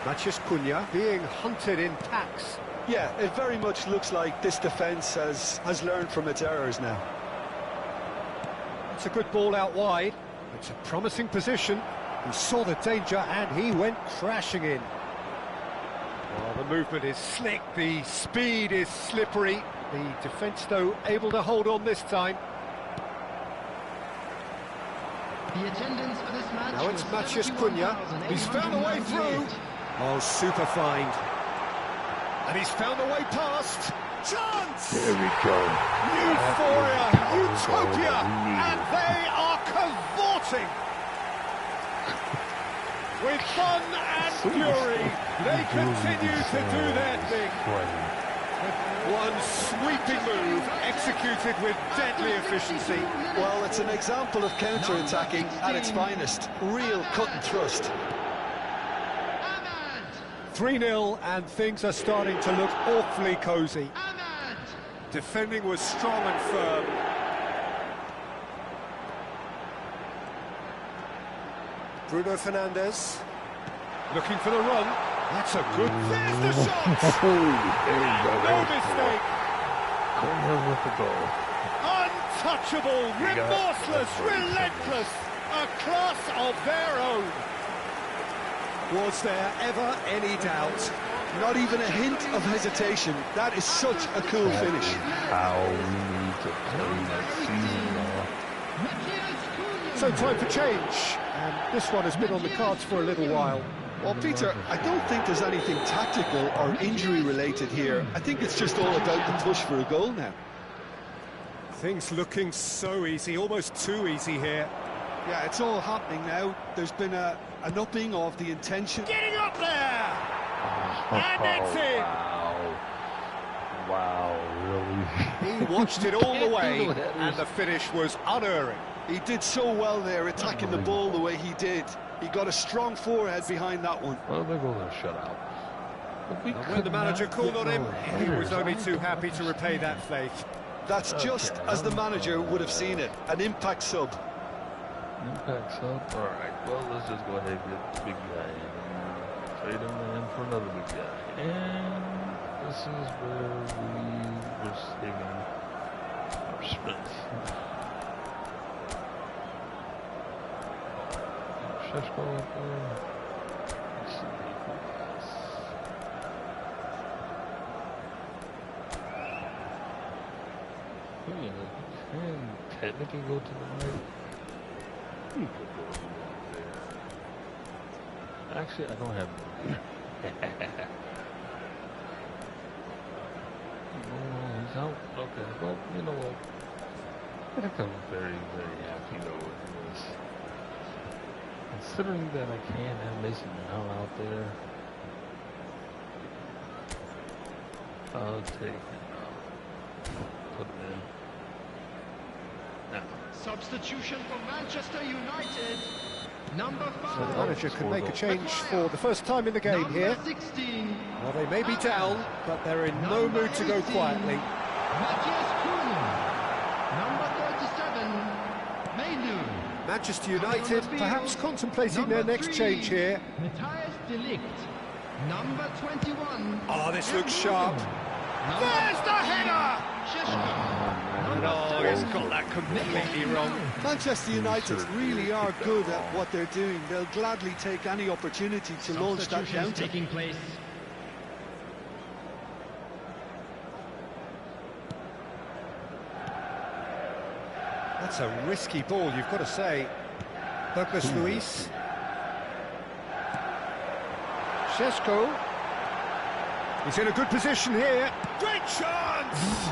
Speaker 2: Matheus Cunha being hunted in packs.
Speaker 3: Yeah, it very much looks like this defence has learned from its errors now.
Speaker 2: It's a good ball out wide. It's a promising position. He saw the danger and he went crashing in. Well, the movement is slick, the speed is slippery. The defence, though, able to hold on this time.
Speaker 4: The attendance for this match.
Speaker 2: Now it's Matheus Cunha. He's found a way through. Oh, super find. And he's found a way past. Chance!
Speaker 1: There we go.
Speaker 2: Euphoria, utopia, and they are cavorting. With fun and fury, they continue to do their thing. One sweeping move, executed with deadly efficiency.
Speaker 3: Well, it's an example of counter-attacking at its finest. Real cut and thrust.
Speaker 2: 3-0, and things are starting to look awfully cosy. Defending was strong and firm. Bruno Fernandes looking for the run. That's a good. There's the shot. No mistake.
Speaker 1: Corner with the goal.
Speaker 2: Untouchable, remorseless, relentless. A class of their own. Was there ever any doubt?
Speaker 3: Not even a hint of hesitation. That is such a cool finish.
Speaker 1: How we need to play that season off.
Speaker 2: So time for change, and this one has been on the cards for a little while.
Speaker 3: Well, Peter, I don't think there's anything tactical or injury-related here. I think it's just all about the push for a goal now.
Speaker 2: Things looking so easy, almost too easy here.
Speaker 3: Yeah, it's all happening now. There's been an upping of the intention.
Speaker 2: Getting up there! And it's in!
Speaker 1: Wow, really?
Speaker 2: He watched it all the way, and the finish was unerring.
Speaker 3: He did so well there, attacking the ball the way he did. He got a strong forehead behind that one.
Speaker 1: Well, there goes our shutout.
Speaker 2: When the manager called on him, he was only too happy to repay that faith.
Speaker 3: That's just as the manager would have seen it, an impact sub.
Speaker 1: Impact sub? Alright, well, let's just go ahead and get the big guy in. Trade him in for another big guy. And this is where we were saving our strength. Sheshko up there. Let's see who else. Oh, yeah, can technically go to the right. He could go to the left there. Actually, I don't have it. Oh, he's out. Okay, well, you know what? I think I'm very, very happy though with this. Considering that I can have Mason Mount out there, I'll take him out. Put him in. Now.
Speaker 4: Substitution for Manchester United. Number 5.
Speaker 2: So the manager can make a change for the first time in the game here.
Speaker 4: Number 16.
Speaker 2: Well, they may be down, but they're in no mood to go quietly.
Speaker 4: Matthias Kuhn. Number 37. Mainu.
Speaker 2: Manchester United perhaps contemplating their next change here.
Speaker 4: Matthias Delict. Number 21.
Speaker 2: Oh, this looks sharp. There's the header! Oh, he's got that completely wrong.
Speaker 3: Manchester United really are good at what they're doing. They'll gladly take any opportunity to launch that counter.
Speaker 4: Taking place.
Speaker 2: That's a risky ball, you've got to say. Douglas Luiz. Šeško. He's in a good position here. Great chance!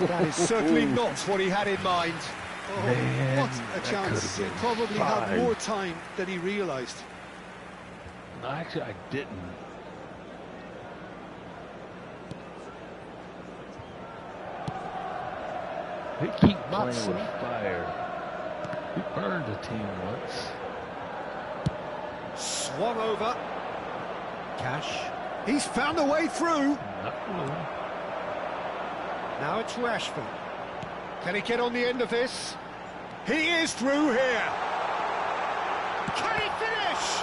Speaker 2: That is certainly not what he had in mind.
Speaker 3: Oh,
Speaker 1: Man,
Speaker 3: what a chance. He probably had more time than he realised.
Speaker 1: No, actually, I didn't. They keep playing with fire. He burned the team once.
Speaker 2: Swung over. Cash. He's found a way through.
Speaker 1: Not really.
Speaker 2: Now it's Rashford. Can he get on the end of this? He is through here. Can he finish?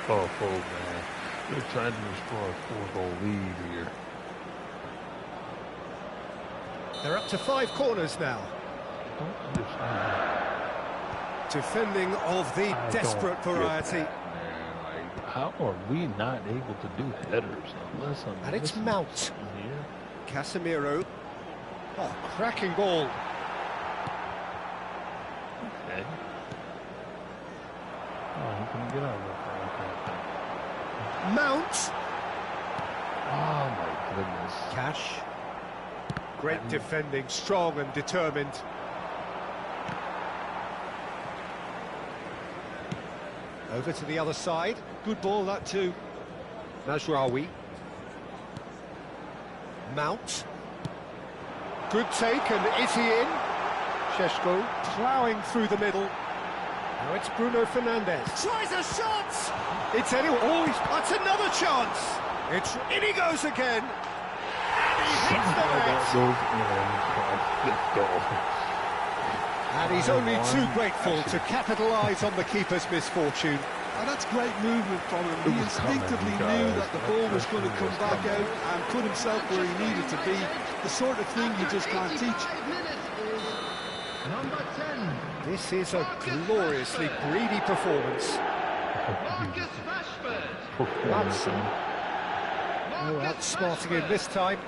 Speaker 1: Oh, man. They're trying to restore a 4-goal lead here.
Speaker 2: They're up to 5 corners now.
Speaker 1: I don't understand.
Speaker 2: Defending of the desperate variety.
Speaker 1: Like, how are we not able to do headers unless I'm
Speaker 2: And it's Mount.
Speaker 1: Here?
Speaker 2: Casemiro. Oh, cracking ball.
Speaker 1: Okay. Oh, he couldn't get out of that.
Speaker 2: Mount.
Speaker 1: Oh my goodness.
Speaker 2: Cash. Great defending, strong and determined. Over to the other side.
Speaker 3: Good ball, that too.
Speaker 2: Mazraoui. Mount. Good take, and is he in? Šeško ploughing through the middle. Now it's Bruno Fernandes. Tries a shot! It's anyway. Oh, that's another chance! It's in he goes again! And he hits the net! And he's only too grateful to capitalise on the keeper's misfortune.
Speaker 3: And that's great movement from him. He instinctively knew that the ball was going to come back out and put himself where he needed to be. The sort of thing you just can't teach.
Speaker 4: Number 10.
Speaker 2: This is a gloriously greedy performance.
Speaker 4: Marcus Rashford.
Speaker 2: Hudson. Oh, outsmarting him this time.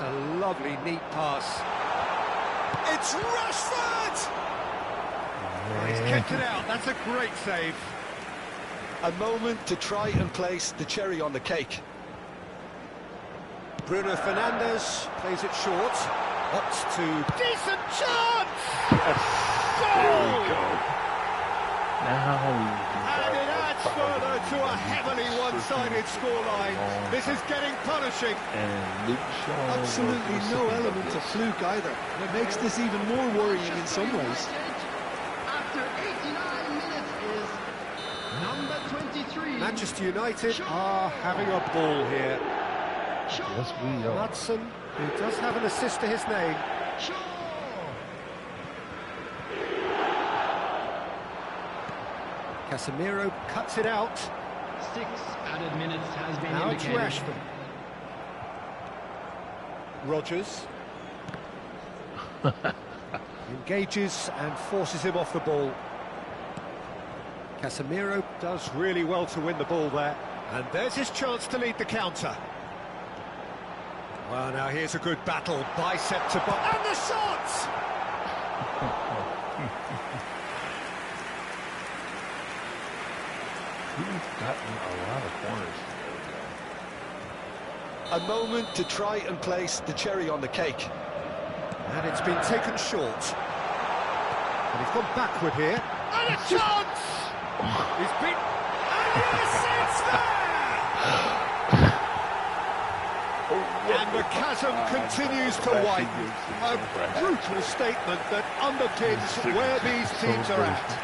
Speaker 2: That's a lovely, neat pass. It's Rashford! Oh, he's kept it out. That's a great save.
Speaker 3: A moment to try and place the cherry on the cake.
Speaker 2: Bruno Fernandes plays it short. Opts to... Decent chance!
Speaker 1: There we go. Now
Speaker 2: and it adds further to a heavily one-sided scoreline. This is getting punishing.
Speaker 1: And Luke Shaw.
Speaker 3: Absolutely no element of fluke either. It makes this even more worrying in some ways.
Speaker 4: After 89 minutes is number 23.
Speaker 2: Manchester United are having a ball here.
Speaker 1: Yes, we are.
Speaker 2: Hudson, who does have an assist to his name. Casemiro cuts it out.
Speaker 4: 6 added minutes has been
Speaker 2: Now it's
Speaker 4: indicated.
Speaker 2: Rashford. Rodgers. Engages and forces him off the ball. Casemiro does really well to win the ball there. And there's his chance to lead the counter. Well, now here's a good battle, bicep to bicep, and the shot!
Speaker 1: He's gotten a lot of corners.
Speaker 3: A moment to try and place the cherry on the cake.
Speaker 2: And it's been taken short. And he's gone backward here. And a chance! He's been... And yes, it's there! And the chasm continues to widen. A brutal statement that underpins where these teams are at.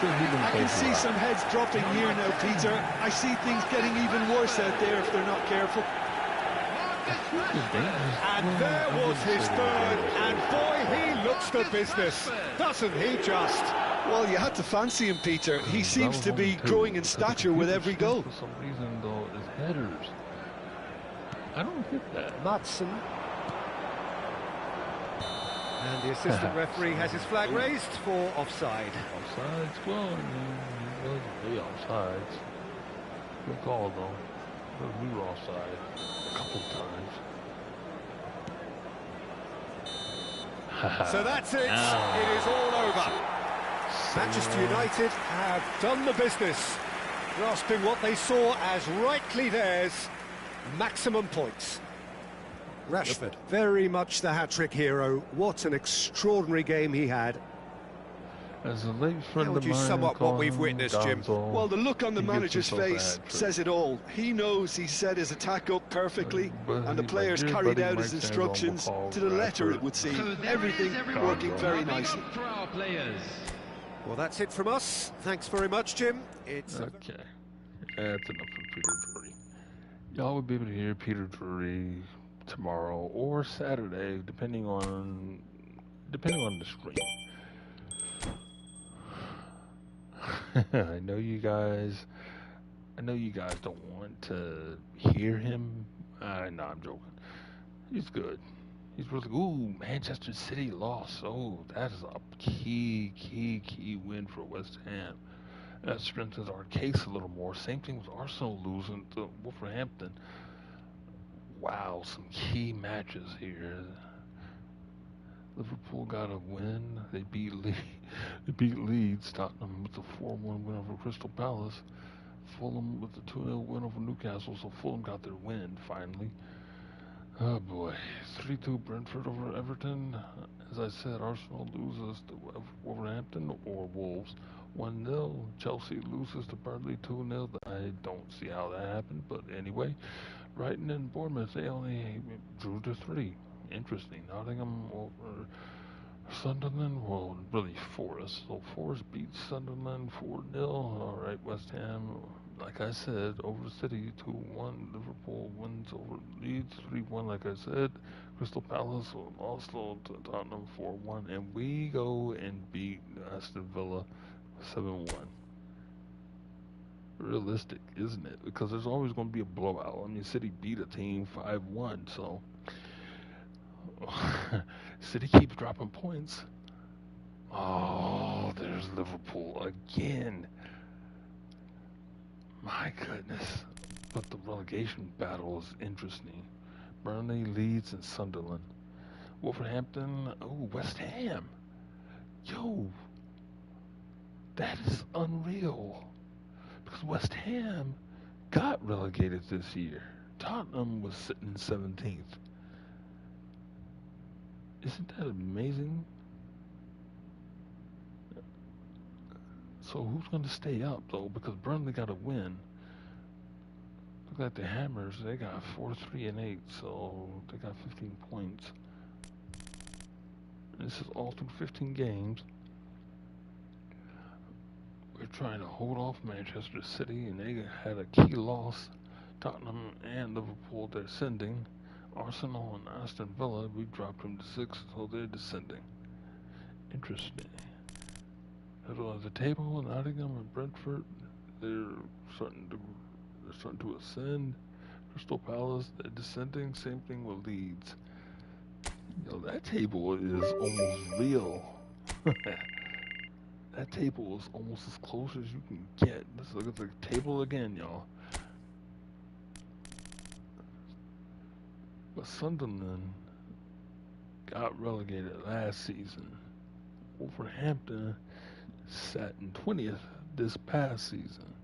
Speaker 3: I can see some heads dropping here now, Peter. I see things getting even worse out there if they're not careful.
Speaker 2: And there was his third, and boy, he looks the business, doesn't he just?
Speaker 3: Well, you had to fancy him, Peter. He seems to be growing in stature with every goal.
Speaker 1: For some reason, though, is headers. I don't get that.
Speaker 2: Madsen. And the assistant referee has his flag raised for offside.
Speaker 1: Offsides? Well, I mean, he was way offsides. Good call, though. But we were offside a couple times.
Speaker 2: So that's it. It is all over. Manchester United have done the business, grasping what they saw as rightly theirs, maximum points. Rashford, very much the hat-trick hero. What an extraordinary game he had.
Speaker 1: As a late friend
Speaker 2: How would you sum up what we've witnessed, Jim?
Speaker 3: Well, the look on the manager's face says it all. He knows he set his attack up perfectly, and the players carried out his instructions to the letter, it would seem. Everything working very nicely.
Speaker 4: For our players.
Speaker 2: Well, that's it from us. Thanks very much, Jim. It's
Speaker 1: Okay. That's enough for Peter Drury. Y'all will be able to hear Peter Drury tomorrow or Saturday, depending on the stream. I know you guys don't want to hear him. No, I'm joking. He's good. He's really good. Ooh, Manchester City lost. Oh, that is a key win for West Ham. That strengthens our case a little more. Same thing with Arsenal losing to Wolverhampton. Wow, some key matches here. Liverpool got a win. They beat Leeds. Tottenham with a 4-1 win over Crystal Palace. Fulham with a 2-0 win over Newcastle. So Fulham got their win finally. Oh boy, 3-2 Brentford over Everton. As I said, Arsenal loses to Wolverhampton or Wolves 1-0. Chelsea loses to Burnley 2-0. I don't see how that happened, but anyway. Brighton and Bournemouth, they only drew to 3. Interesting. Nottingham over Sunderland, well, really Forest. So Forest beats Sunderland 4-0. All right, West Ham, like I said, over City 2-1. Liverpool wins over Leeds 3-1, like I said. Crystal Palace lost to Tottenham 4-1. And we go and beat Aston Villa 7-1. Realistic, isn't it? Because there's always going to be a blowout. I mean, City beat a team 5-1, so City keeps dropping points. Oh, there's Liverpool again. My goodness. But the relegation battle is interesting. Burnley, Leeds, and Sunderland. Wolverhampton, oh, West Ham. Yo, that is unreal. Because West Ham got relegated this year. Tottenham was sitting 17th. Isn't that amazing? So who's going to stay up, though? Because Burnley got a win. Look at the Hammers. They got 4, 3, and 8, so they got 15 points. This is all through 15 games. We're trying to hold off Manchester City, and they had a key loss. Tottenham and Liverpool, they're ascending. Arsenal and Aston Villa, we dropped them to 6th, so they're descending. Interesting. Middle of the table, Nottingham and Brentford, they're starting to ascend. Crystal Palace, they're descending. Same thing with Leeds. Yo, that table is almost real. That table is almost as close as you can get. Let's look at the table again, y'all. But Sunderland got relegated last season. Wolverhampton sat in 20th this past season.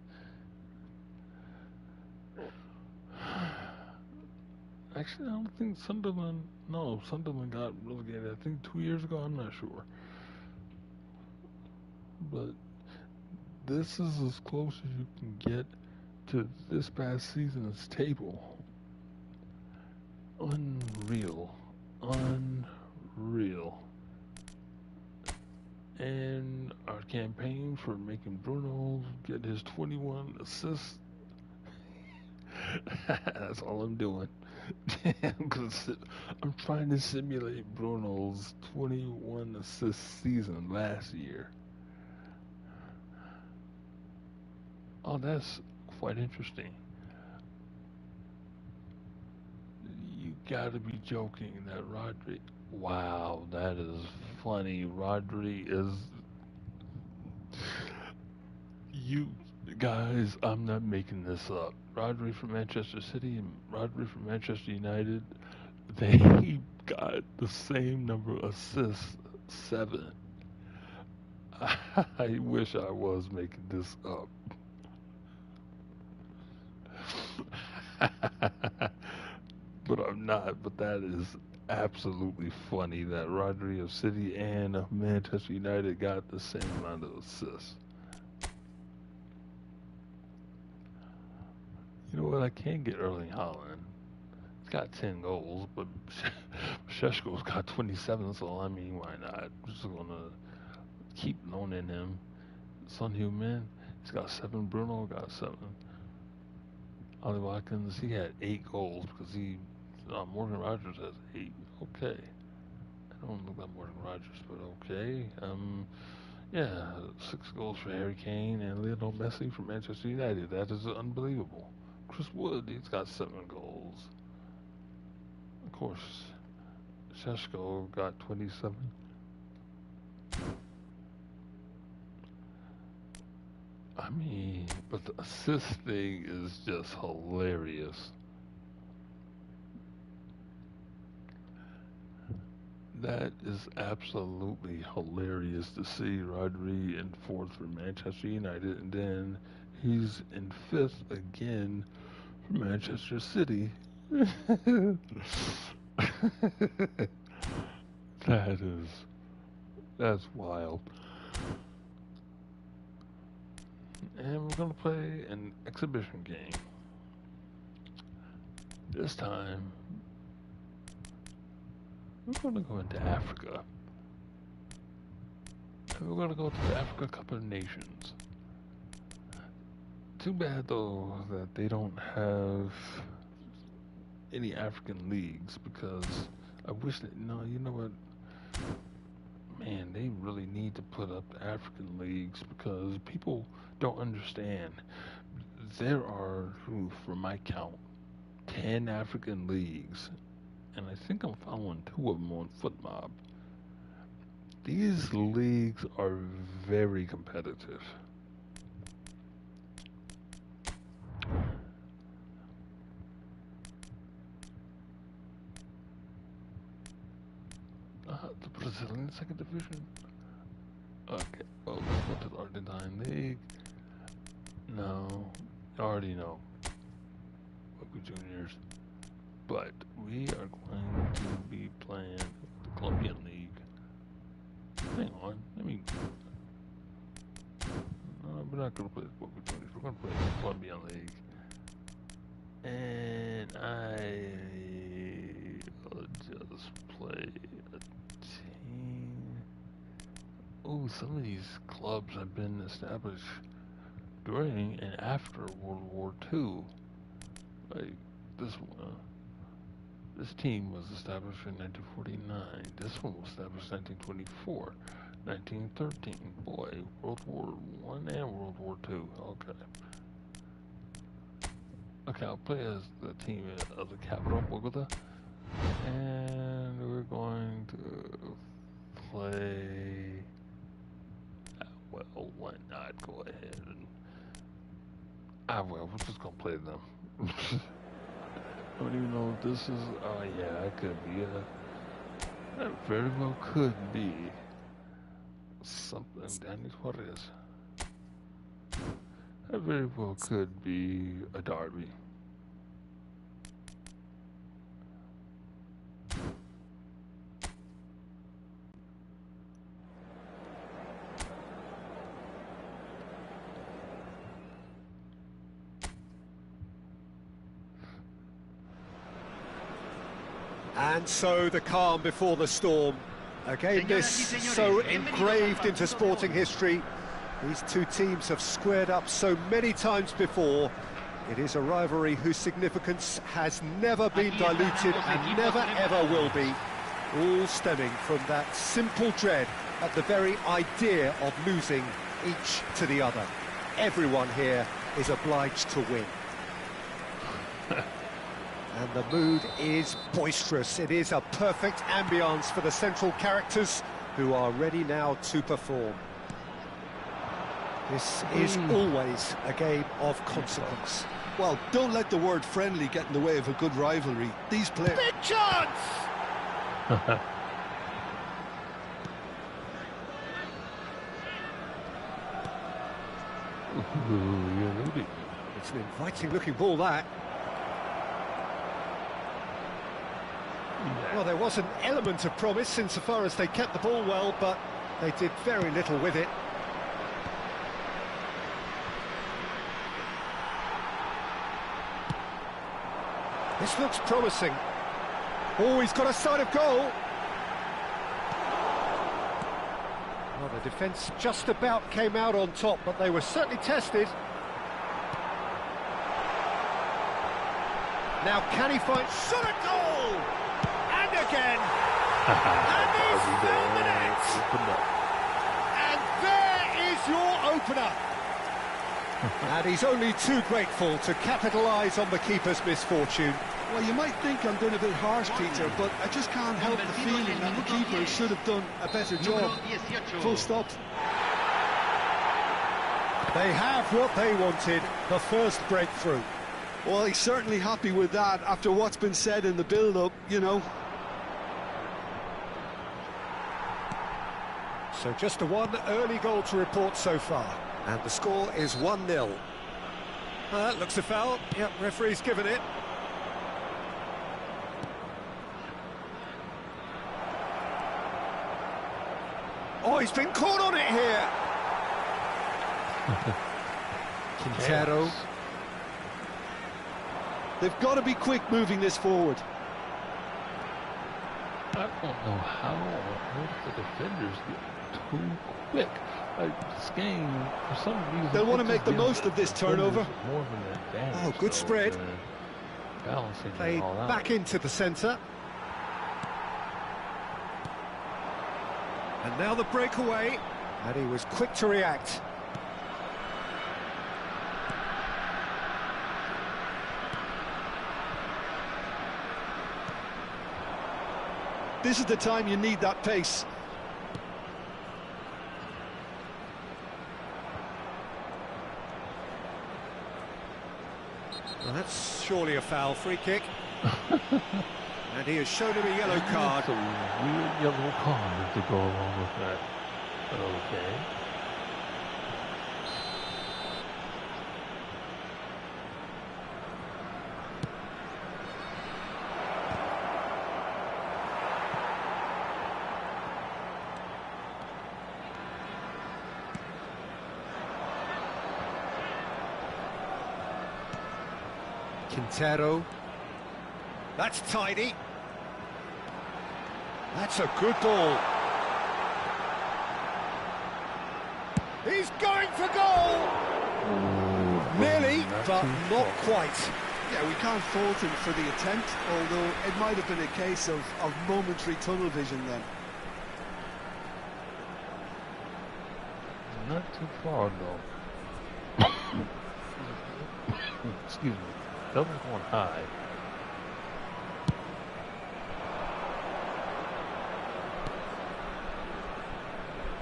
Speaker 1: Actually, I don't think Sunderland got relegated. I think 2 years ago, I'm not sure. But this is as close as you can get to this past season's table. Unreal. And our campaign for making Bruno get his 21 assists. That's all I'm doing. Because I'm trying to simulate Bruno's 21 assist season last year. Oh, that's quite interesting. You gotta be joking that Rodri. Wow, that is funny. Rodri is. You guys, I'm not making this up. Rodri from Manchester City and Rodri from Manchester United, they got the same number of assists, 7. I wish I was making this up. But I'm not. But that is absolutely funny that Rodri of City and of Manchester United got the same amount of assists. You know what? I can't get Erling Haaland. He's got 10 goals, but Šeško's got 27, so I mean, why not? I'm just gonna keep loaning him. Son Heung-min, he's got 7. Bruno got 7. Ollie Watkins, he had 8 goals because Morgan Rogers has 8. Okay. I don't look like Morgan Rogers, but okay. Yeah, 6 goals for Harry Kane and Lionel Messi from Manchester United. That is unbelievable. Chris Wood, he's got 7 goals. Of course, Šeško got 27. I mean, but the assist thing is just hilarious. That is absolutely hilarious to see Rodri in 4th for Manchester United, and then he's in 5th again for Manchester City. That's wild. And we're gonna play an exhibition game. This time, we're gonna go into Africa. And we're gonna go to the Africa Cup of Nations. Too bad though that they don't have any African leagues, because I wish that, you know what? Man, they really need to put up the African leagues, because people don't understand. There are, from my count, 10 African leagues, and I think I'm following 2 of them on FootMob. These leagues are very competitive. The Brazilian second division. Okay, well, let's go to the Argentine League. No, I already know. Boca Juniors. But we are going to be playing the Colombian League. Hang on, let me. No, we're not going to play the Boca Juniors. We're going to play the Colombian League. And I'll just play a team. Oh, some of these clubs have been established during and after World War II. Like this one. This team was established in 1949. This one was established in 1924, 1913. Boy, World War I and World War II. Okay. Okay, I'll play as the team of the capital, Bogota. And we're going to play... well, why not go ahead and... well, we're just going to play them. I don't even know if this is... oh, yeah, it could be that very well could be something. Danny Suarez. That very well could be a derby.
Speaker 2: And so the calm before the storm. Again, this so engraved into sporting history. These two teams have squared up so many times before. It is a rivalry whose significance has never been diluted and never ever will be. All stemming from that simple dread at the very idea of losing each to the other. Everyone here is obliged to win. And the mood is boisterous. It is a perfect ambience for the central characters who are ready now to perform. This is always a game of consequence.
Speaker 3: Well, don't let the word friendly get in the way of a good rivalry. These players...
Speaker 2: Big chance! It's an inviting looking ball, that. Well, there was an element of promise insofar as they kept the ball well, but they did very little with it. This looks promising. Oh, he's got a sight of goal. Well, the defence just about came out on top, but they were certainly tested. Now, can he find... shot a goal! And again! And he's filled the net! And there is your opener! And he's only too grateful to capitalise on the keeper's misfortune.
Speaker 3: Well, you might think I'm being a bit harsh, Peter, but I just can't help the feeling that the keeper should have done a better job. Full stop.
Speaker 2: They have what they wanted, the first breakthrough.
Speaker 3: Well, he's certainly happy with that after what's been said in the build-up, you know.
Speaker 2: So just a one early goal to report so far. And the score is 1-0. That looks a foul. Yep, referee's given it. Oh, he's been caught on it here. Quintero.
Speaker 3: They've got to be quick moving this forward.
Speaker 1: I don't know how on earth the defenders get too quick. Like, this game, for some reason...
Speaker 3: They'll want to make the most of this turnover.
Speaker 1: More of an advantage,
Speaker 2: oh, good spread.
Speaker 1: Balancing
Speaker 2: Played
Speaker 1: all out.
Speaker 2: back into the centre. And now the breakaway. And he was quick to react.
Speaker 3: This is the time you need that pace.
Speaker 2: Well, that's surely a foul. Free kick. And he has shown him a yellow card.
Speaker 1: It's a weird yellow card to go along with that. But okay.
Speaker 2: Quintero. That's tidy. That's a good ball. He's going for goal! Nearly, but not quite.
Speaker 3: Yeah, we can't fault him for the attempt, although it might have been a case of momentary tunnel vision then.
Speaker 1: Not too far, though. Excuse me. That was going high.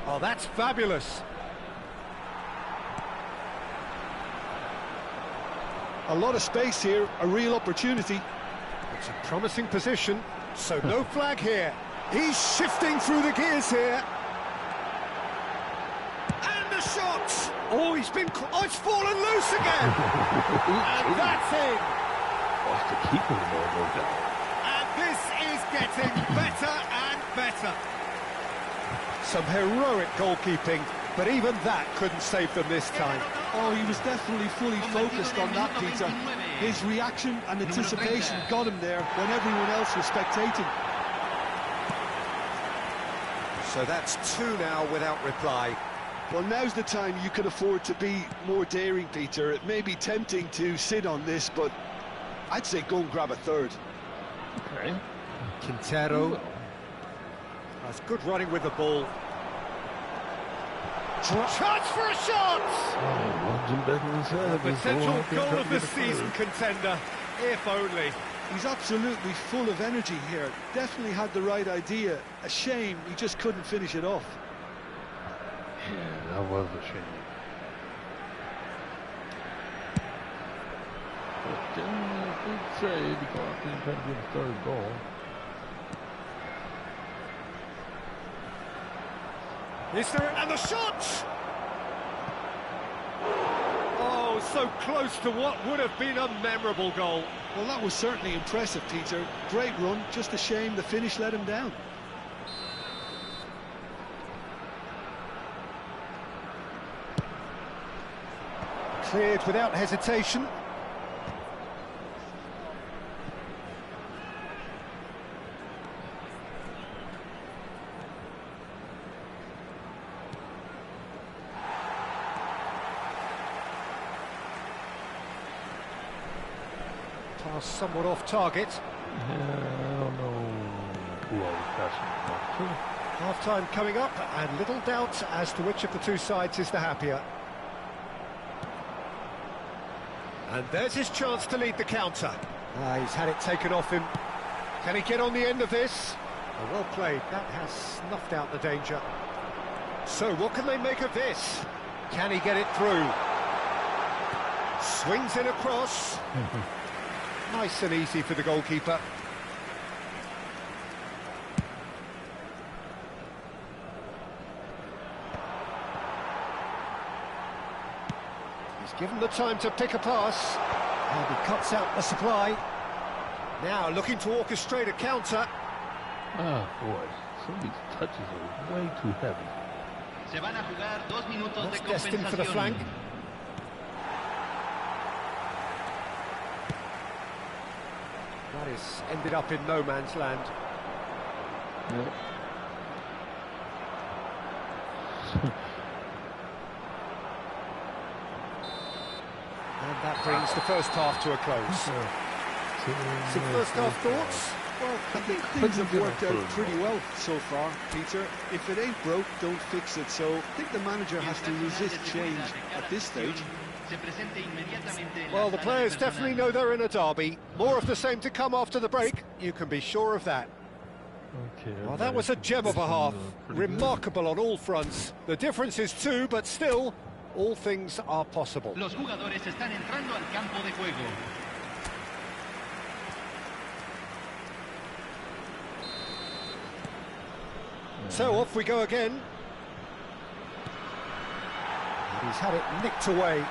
Speaker 2: Oh, that's fabulous.
Speaker 3: A lot of space here, a real opportunity.
Speaker 2: It's a promising position, so no flag here. He's shifting through the gears here. And the shot! Oh, it's fallen loose again! And that's in!
Speaker 1: Lost the keeper there, no doubt.
Speaker 2: And this is getting better and better. Some heroic goalkeeping, but even that couldn't save them this time.
Speaker 3: Oh, he was definitely fully focused on that, Peter. His reaction and anticipation got him there when everyone else was spectating.
Speaker 2: So that's two now without reply.
Speaker 3: Well, now's the time you can afford to be more daring, Peter. It may be tempting to sit on this, but I'd say go and grab a third.
Speaker 1: Okay.
Speaker 2: Quintero. That's good running with the ball. Chance for a shot! Potential goal of the season contender, if only.
Speaker 3: He's absolutely full of energy here. Definitely had the right idea. A shame he just couldn't finish it off.
Speaker 1: Yeah, that was a shame. But then I did say to go out there and try to get a third goal.
Speaker 2: Is there, and the shot! Oh, so close to what would have been a memorable goal.
Speaker 3: Well, that was certainly impressive, Peter. Great run, just a shame the finish let him down.
Speaker 2: Cleared without hesitation. Pass somewhat off target.
Speaker 1: Yeah, I don't know who I was passing it to.
Speaker 2: Half-time coming up, and little doubt as to which of the two sides is the happier. And there's his chance to lead the counter. He's had it taken off him. Can he get on the end of this? Oh, well played. That has snuffed out the danger. So what can they make of this? Can he get it through? Swings in across. Nice and easy for the goalkeeper. He's given the time to pick a pass, and he cuts out the supply. Now looking to orchestrate a counter.
Speaker 1: Oh boy, some of these touches are way too heavy.
Speaker 4: Se van a jugar 2 minutos de
Speaker 2: That's destined for the flank. That is ended up in no man's land.
Speaker 1: Yep.
Speaker 2: And that brings the first half to a close. Some first half thoughts?
Speaker 3: Well, I think things have worked out pretty well so far, Peter. If it ain't broke, don't fix it. So I think the manager has to resist change at this stage.
Speaker 2: Well, the players definitely know they're in a derby. More of the same to come after the break. You can be sure of that.
Speaker 1: Okay.
Speaker 2: Well, that was a gem of a half. Remarkable on all fronts. The difference is 2, but still, all things are possible.
Speaker 4: Los jugadores están entrando al campo de juego.
Speaker 2: So off we go again. He's had it nicked away.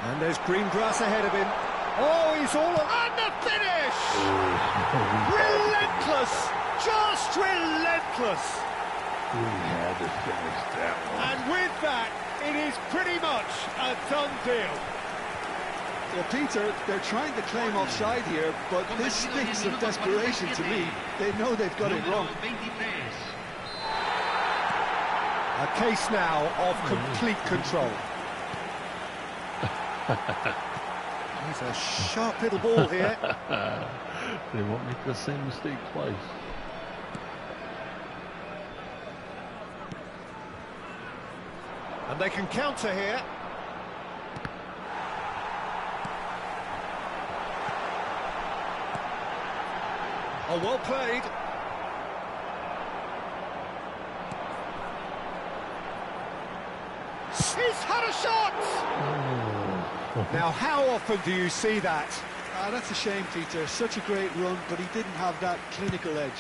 Speaker 2: And there's green grass ahead of him. Oh, he's all... And the finish! Relentless! Just relentless!
Speaker 1: We had to finish that one.
Speaker 2: And with that, it is pretty much a done deal.
Speaker 3: Well, Peter, they're trying to claim offside here, but this stinks of desperation to me. They know they've got it wrong.
Speaker 2: A case now of complete control. He's a sharp little ball here.
Speaker 1: They won't make the same mistake twice.
Speaker 2: And they can counter here. Oh, well played. He's had a shot! Now, how often do you see that?
Speaker 3: That's a shame, Peter. Such a great run, but he didn't have that clinical edge.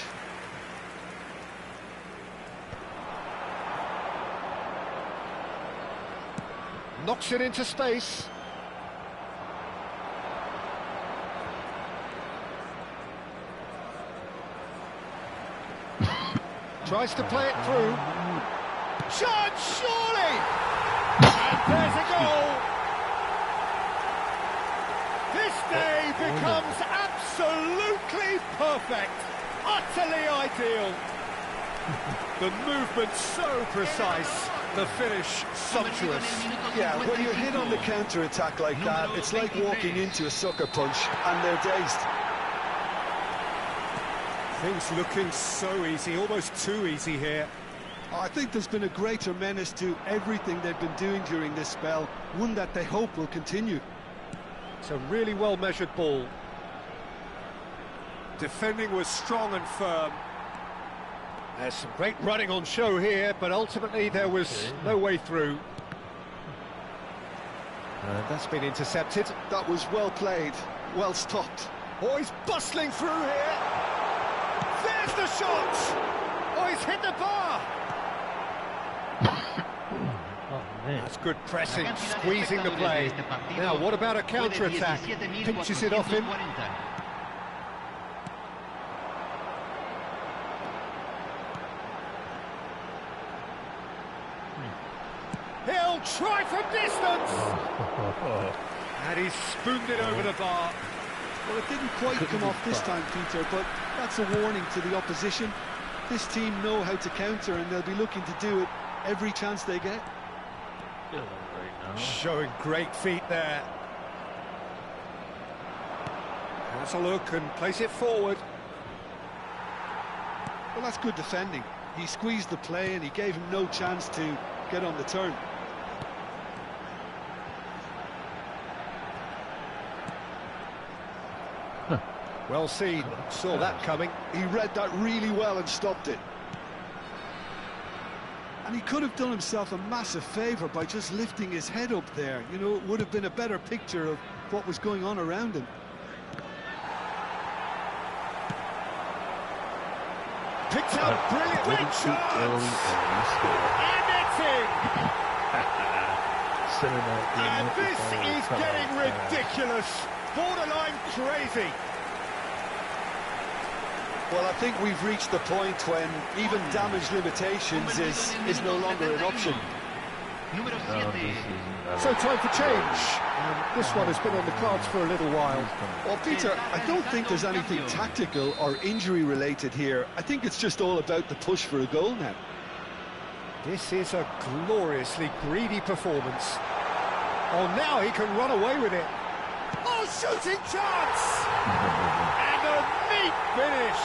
Speaker 2: Knocks it into space. Tries to play it through. Chance, surely! And there's a goal! This day becomes absolutely perfect, utterly ideal. The movement so precise, the finish sumptuous.
Speaker 3: Yeah, when you're hit on the counter-attack like that, it's like walking into a sucker punch and they're dazed.
Speaker 2: Things looking so easy, almost too easy here.
Speaker 3: I think there's been a greater menace to everything they've been doing during this spell, one that they hope will continue.
Speaker 2: It's a really well-measured ball. Defending was strong and firm. There's some great running on show here, but ultimately there was no way through. That's been intercepted.
Speaker 3: That was well played, well stopped.
Speaker 2: Oh, he's bustling through here. There's the shot! Oh, he's hit the bar! That's good pressing, squeezing the play. Now, what about a counter-attack? Pinches it off him. He'll try from distance! And he's spooned it over the bar.
Speaker 3: Well, it didn't quite come off this time, Peter, but that's a warning to the opposition. This team know how to counter, and they'll be looking to do it every chance they get.
Speaker 2: Showing great feet there. Has a look and plays it forward.
Speaker 3: Well, that's good defending. He squeezed the play and he gave him no chance to get on the turn.
Speaker 2: Well seen, saw that coming.
Speaker 3: He read that really well and stopped it. And he could have done himself a massive favour by just lifting his head up there. You know, it would have been a better picture of what was going on around him.
Speaker 2: Picked out brilliant, big chance! And it's in! And this is getting ridiculous, borderline crazy.
Speaker 3: Well, I think we've reached the point when even damage limitations is no longer an option.
Speaker 2: So time for change. And this one has been on the cards for a little while.
Speaker 3: Well, Peter, I don't think there's anything tactical or injury related here. I think it's just all about the push for a goal now.
Speaker 2: This is a gloriously greedy performance. Oh, now he can run away with it. Oh, shooting chance! And a neat finish.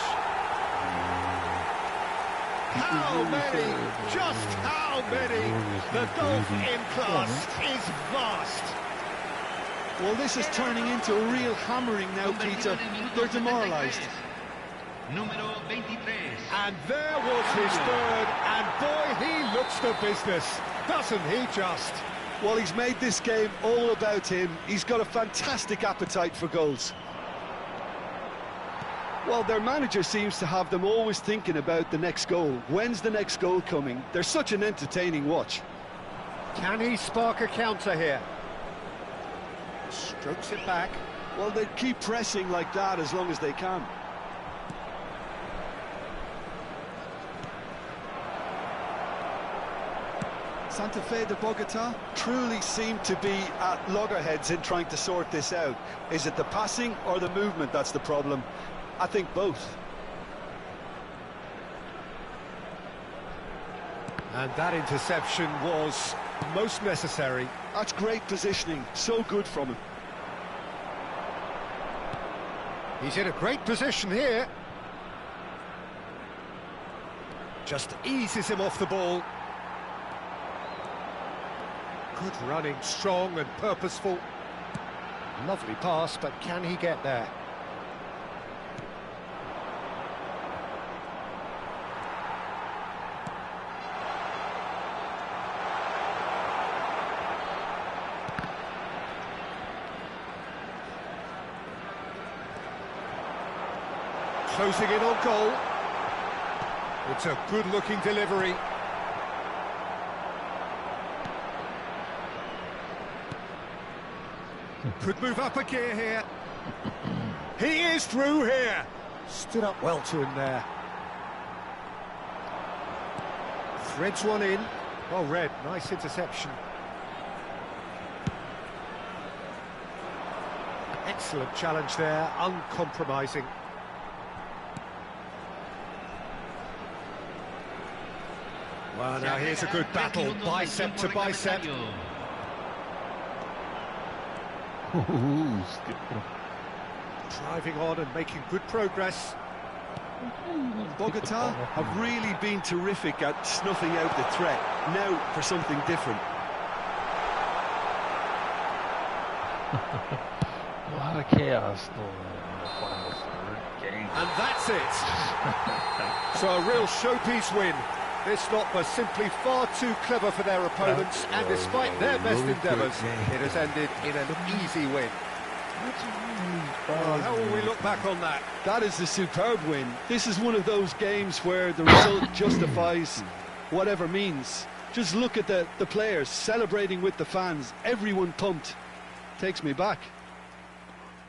Speaker 2: How many? Just how many? The gulf in class is vast.
Speaker 3: Well, this is turning into a real hammering now, Peter. They're demoralised.
Speaker 2: And there was his third, and boy, he looks the business, doesn't he just?
Speaker 3: Well, he's made this game all about him. He's got a fantastic appetite for goals. Well, their manager seems to have them always thinking about the next goal. When's the next goal coming? They're such an entertaining watch.
Speaker 2: Can he spark a counter here? Strokes it back.
Speaker 3: Well, they keep pressing like that as long as they can. Santa Fe de Bogota truly seem to be at loggerheads in trying to sort this out. Is it the passing or the movement that's the problem? I think both.
Speaker 2: And that interception was most necessary.
Speaker 3: That's great positioning, so good from him.
Speaker 2: He's in a great position here. Just eases him off the ball. Good running, strong and purposeful. Lovely pass, but can he get there? Closing in on goal. It's a good-looking delivery. Could move up a gear here. He is through here. Stood up well to him there. Threads one in. Well read, nice interception. Excellent challenge there, uncompromising. Well, now here's a good battle, bicep to bicep. Driving on and making good progress.
Speaker 3: Bogota have really been terrific at snuffing out the threat. Now for something different.
Speaker 1: A lot of chaos still in the final third game.
Speaker 2: And that's it. So a real showpiece win. This lot was simply far too clever for their opponents, and despite their best endeavours, it has ended in an easy win. How will we look back on that?
Speaker 3: That is a superb win. This is one of those games where the result justifies whatever means. Just look at the players celebrating with the fans. Everyone pumped. Takes me back.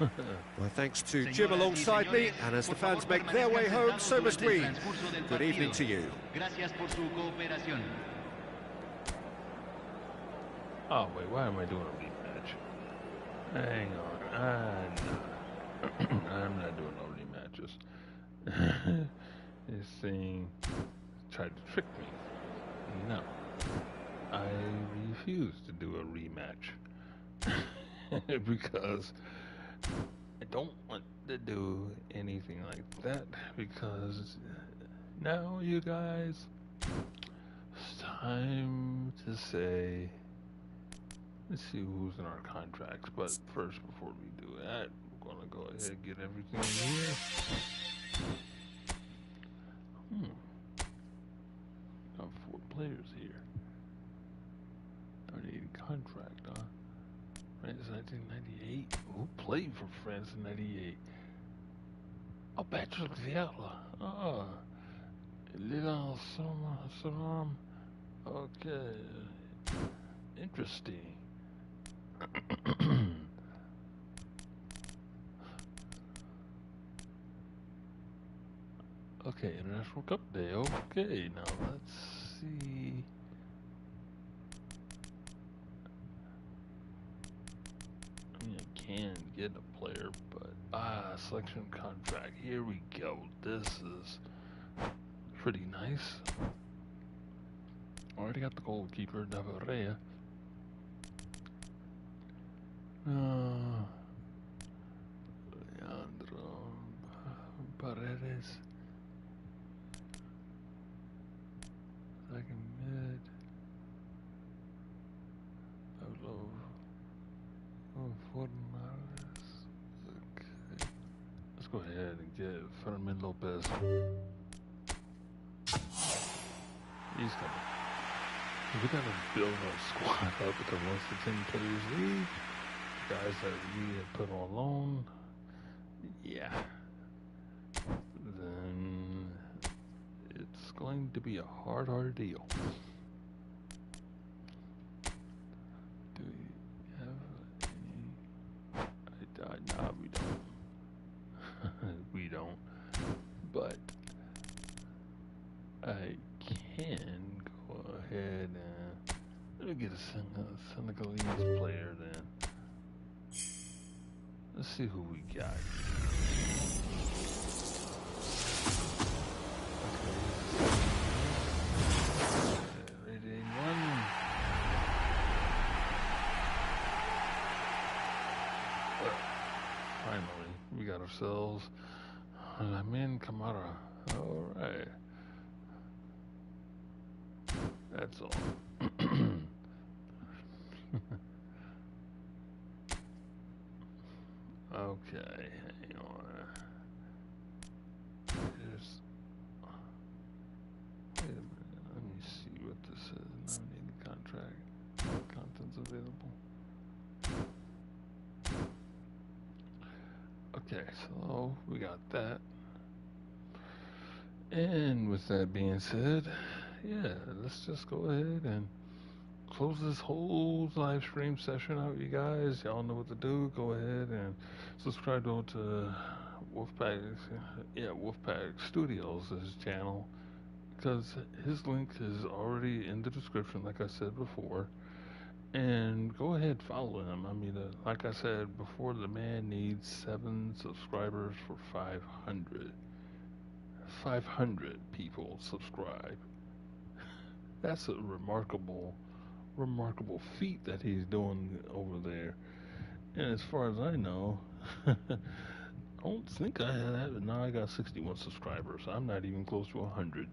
Speaker 2: Well, thanks to Jim alongside me, and as the fans make their way home, so must we. Good evening to you.
Speaker 1: Oh, wait, why am I doing a rematch? Hang on, I'm not doing no rematches. This thing tried to trick me. No, I refuse to do a rematch. Because I don't want to do anything like that, because now, you guys, it's time to say, let's see who's in our contracts. But first, before we do that, we're gonna go ahead and get everything in here. Got 4 players here. 38 contract, huh? France 1998. Who played for France in 98? Oh, Patrick Vieira. Oh, Lila Salam. Okay. Interesting. Okay, International Cup Day. Okay, now let's see. I mean, I can get a player, but selection contract. Here we go. This is pretty nice. Already got the goalkeeper, Navarrete. Leandro Paredes. Second mid. Pablo Fornales. Okay. Let's go ahead and get Fermin Lopez. He's coming. We gotta build our squad up, because once the 10 players leave, guys that we have put on loan, yeah, then it's going to be a hard deal. Do we have any? Nah, we don't. We don't. But I can go ahead and let me get a Senegalese player then. Let's see who we got. Rated 81. Well, finally, we got ourselves Lamin Camara. All right. That's all. Okay, hang on. Wait a minute, let me see what this is. Nominated contract. Contents available. Okay, so we got that. And with that being said, yeah, let's just go ahead and close this whole live stream session out, you guys. Y'all know what to do. Go ahead and subscribe to Wolfpack Studios, his channel, because his link is already in the description, like I said before. And go ahead, follow him. I mean, like I said before, the man needs 7 subscribers for 500. 500 people subscribe. That's a remarkable feat that he's doing over there. And as far as I know, I don't think I had that, but now I got 61 subscribers. I'm not even close to 100.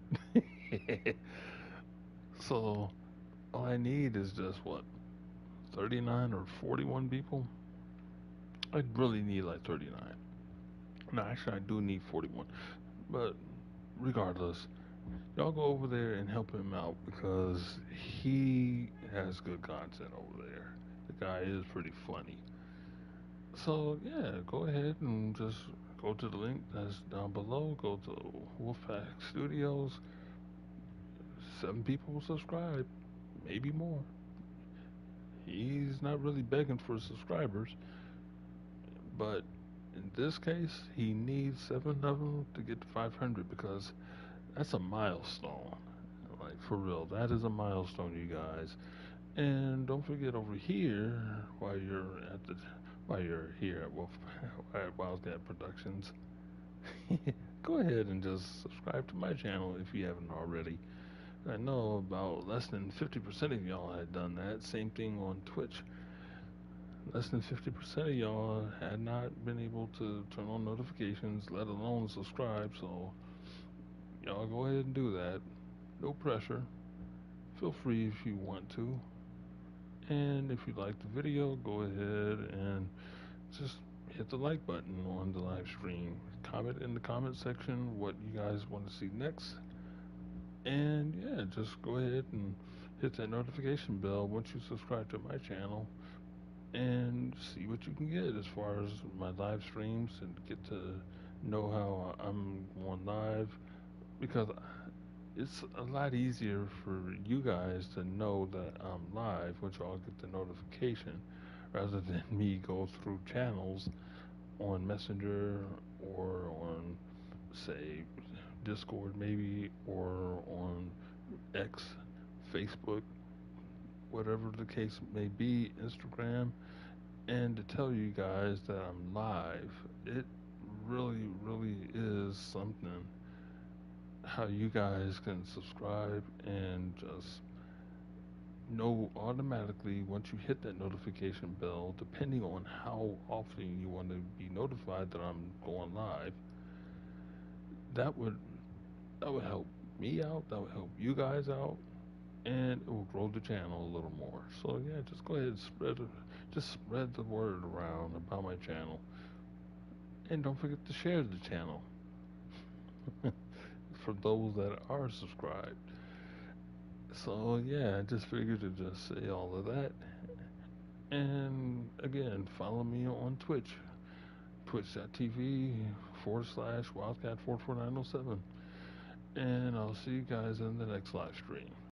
Speaker 1: So all I need is just what, 39 or 41 people? I really need like 39. No, actually I do need 41. But regardless, y'all go over there and help him out because he has good content over there. The guy is pretty funny. So yeah, go ahead and just go to the link that's down below. Go to Wolfpack Studios. 7 people will subscribe, maybe more. He's not really begging for subscribers, but in this case, he needs 7 of them to get to 500 because that's a milestone. Like, for real, that is a milestone, you guys. And don't forget over here, while you're here at Wildcat Productions, go ahead and just subscribe to my channel if you haven't already. I know about less than 50% of y'all had done that. Same thing on Twitch. Less than 50% of y'all had not been able to turn on notifications, let alone subscribe. So y'all go ahead and do that. No pressure. Feel free if you want to. And if you like the video, go ahead and just hit the like button on the live stream. Comment in the comment section what you guys want to see next. And yeah, just go ahead and hit that notification bell once you subscribe to my channel and see what you can get as far as my live streams and get to know how I'm going live, because it's a lot easier for you guys to know that I'm live once y'all get the notification rather than me go through channels on Messenger or on, say, Discord maybe, or on X, Facebook, whatever the case may be, Instagram, and to tell you guys that I'm live. It really is something how you guys can subscribe and just know automatically once you hit that notification bell, depending on how often you want to be notified that I'm going live. That would help me out, that would help you guys out, and it will grow the channel a little more. So yeah, just go ahead and spread the word around about my channel, and don't forget to share the channel for those that are subscribed. So yeah, I just figured to just say all of that. And again, follow me on Twitch. twitch.tv/Wildcat44907. And I'll see you guys in the next live stream.